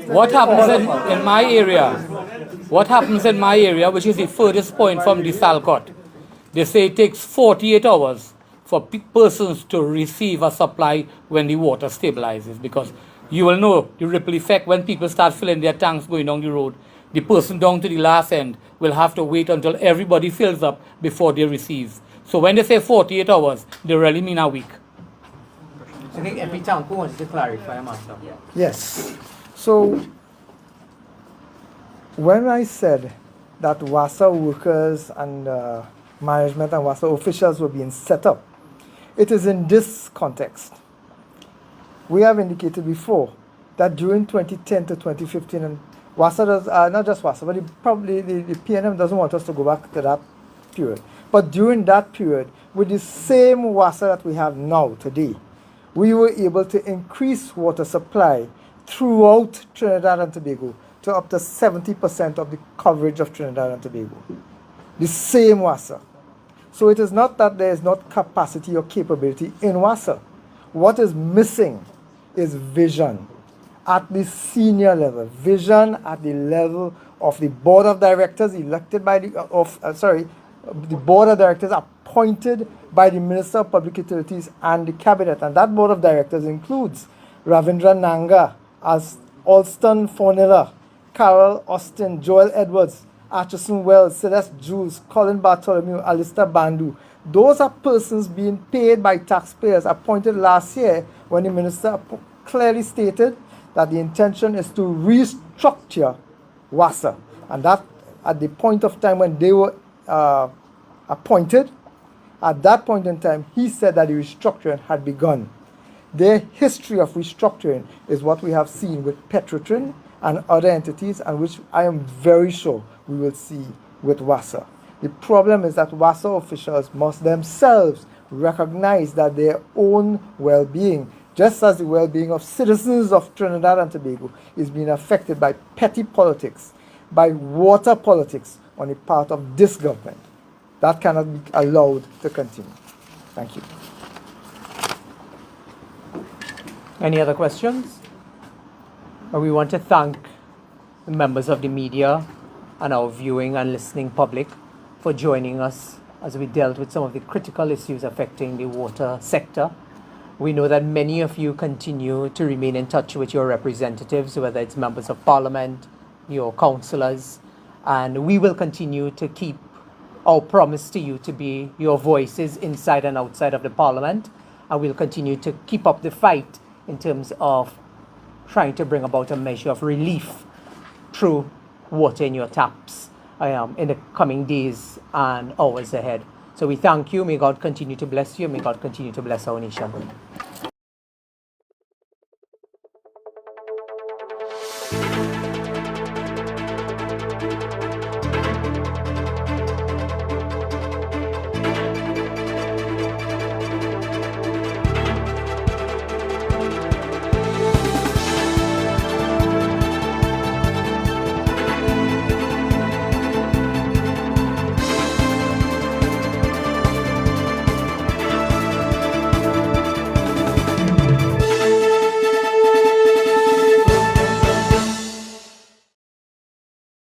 What happens in my area? What happens in my area, which is the furthest point from the Salcott? They say it takes 48 hours for persons to receive a supply when the water stabilizes, because you will know the ripple effect when people start filling their tanks going down the road. the person down to the last end will have to wait until everybody fills up before they receive. So when they say 48 hours, they really mean a week. I think every Tanku wants to clarify, Master. Yes. So when I said that WASA workers and management and WASA officials were being set up, it is in this context. We have indicated before that during 2010 to 2015, and WASA does, not just WASA, but the PNM doesn't want us to go back to that period. But during that period, with the same WASA that we have now today, we were able to increase water supply throughout Trinidad and Tobago to up to 70% of the coverage of Trinidad and Tobago. The same WASA. So it is not that there is not capacity or capability in WASA. What is missing is vision at the senior level, vision at the level of the board of directors elected by the board of directors appointed by the Minister of Public Utilities and the Cabinet. And that board of directors includes Ravindra Nanga as Alston Fornilla, Carol Austin, Joel Edwards, Atchison Wells, Celeste Jules, Colin Bartholomew, Alistair Bandu. Those are persons being paid by taxpayers, appointed last year when the minister clearly stated that the intention is to restructure WASA. And that at the point of time when they were appointed, at that point in time, he said that the restructuring had begun. Their history of restructuring is what we have seen with Petrotrin and other entities, and which I am very sure we will see with WASA. The problem is that WASA officials must themselves recognize that their own well-being, just as the well-being of citizens of Trinidad and Tobago, is being affected by petty politics, by water politics on the part of this government. That cannot be allowed to continue. Thank you. Any other questions? We want to thank the members of the media and our viewing and listening public for joining us as we dealt with some of the critical issues affecting the water sector. We know that many of you continue to remain in touch with your representatives, whether it's members of parliament, your councillors, and we will continue to keep our promise to you to be your voices inside and outside of the parliament, and we'll continue to keep up the fight in terms of trying to bring about a measure of relief through water in your taps in the coming days and hours ahead. So we thank you. May God continue to bless you. May God continue to bless our nation.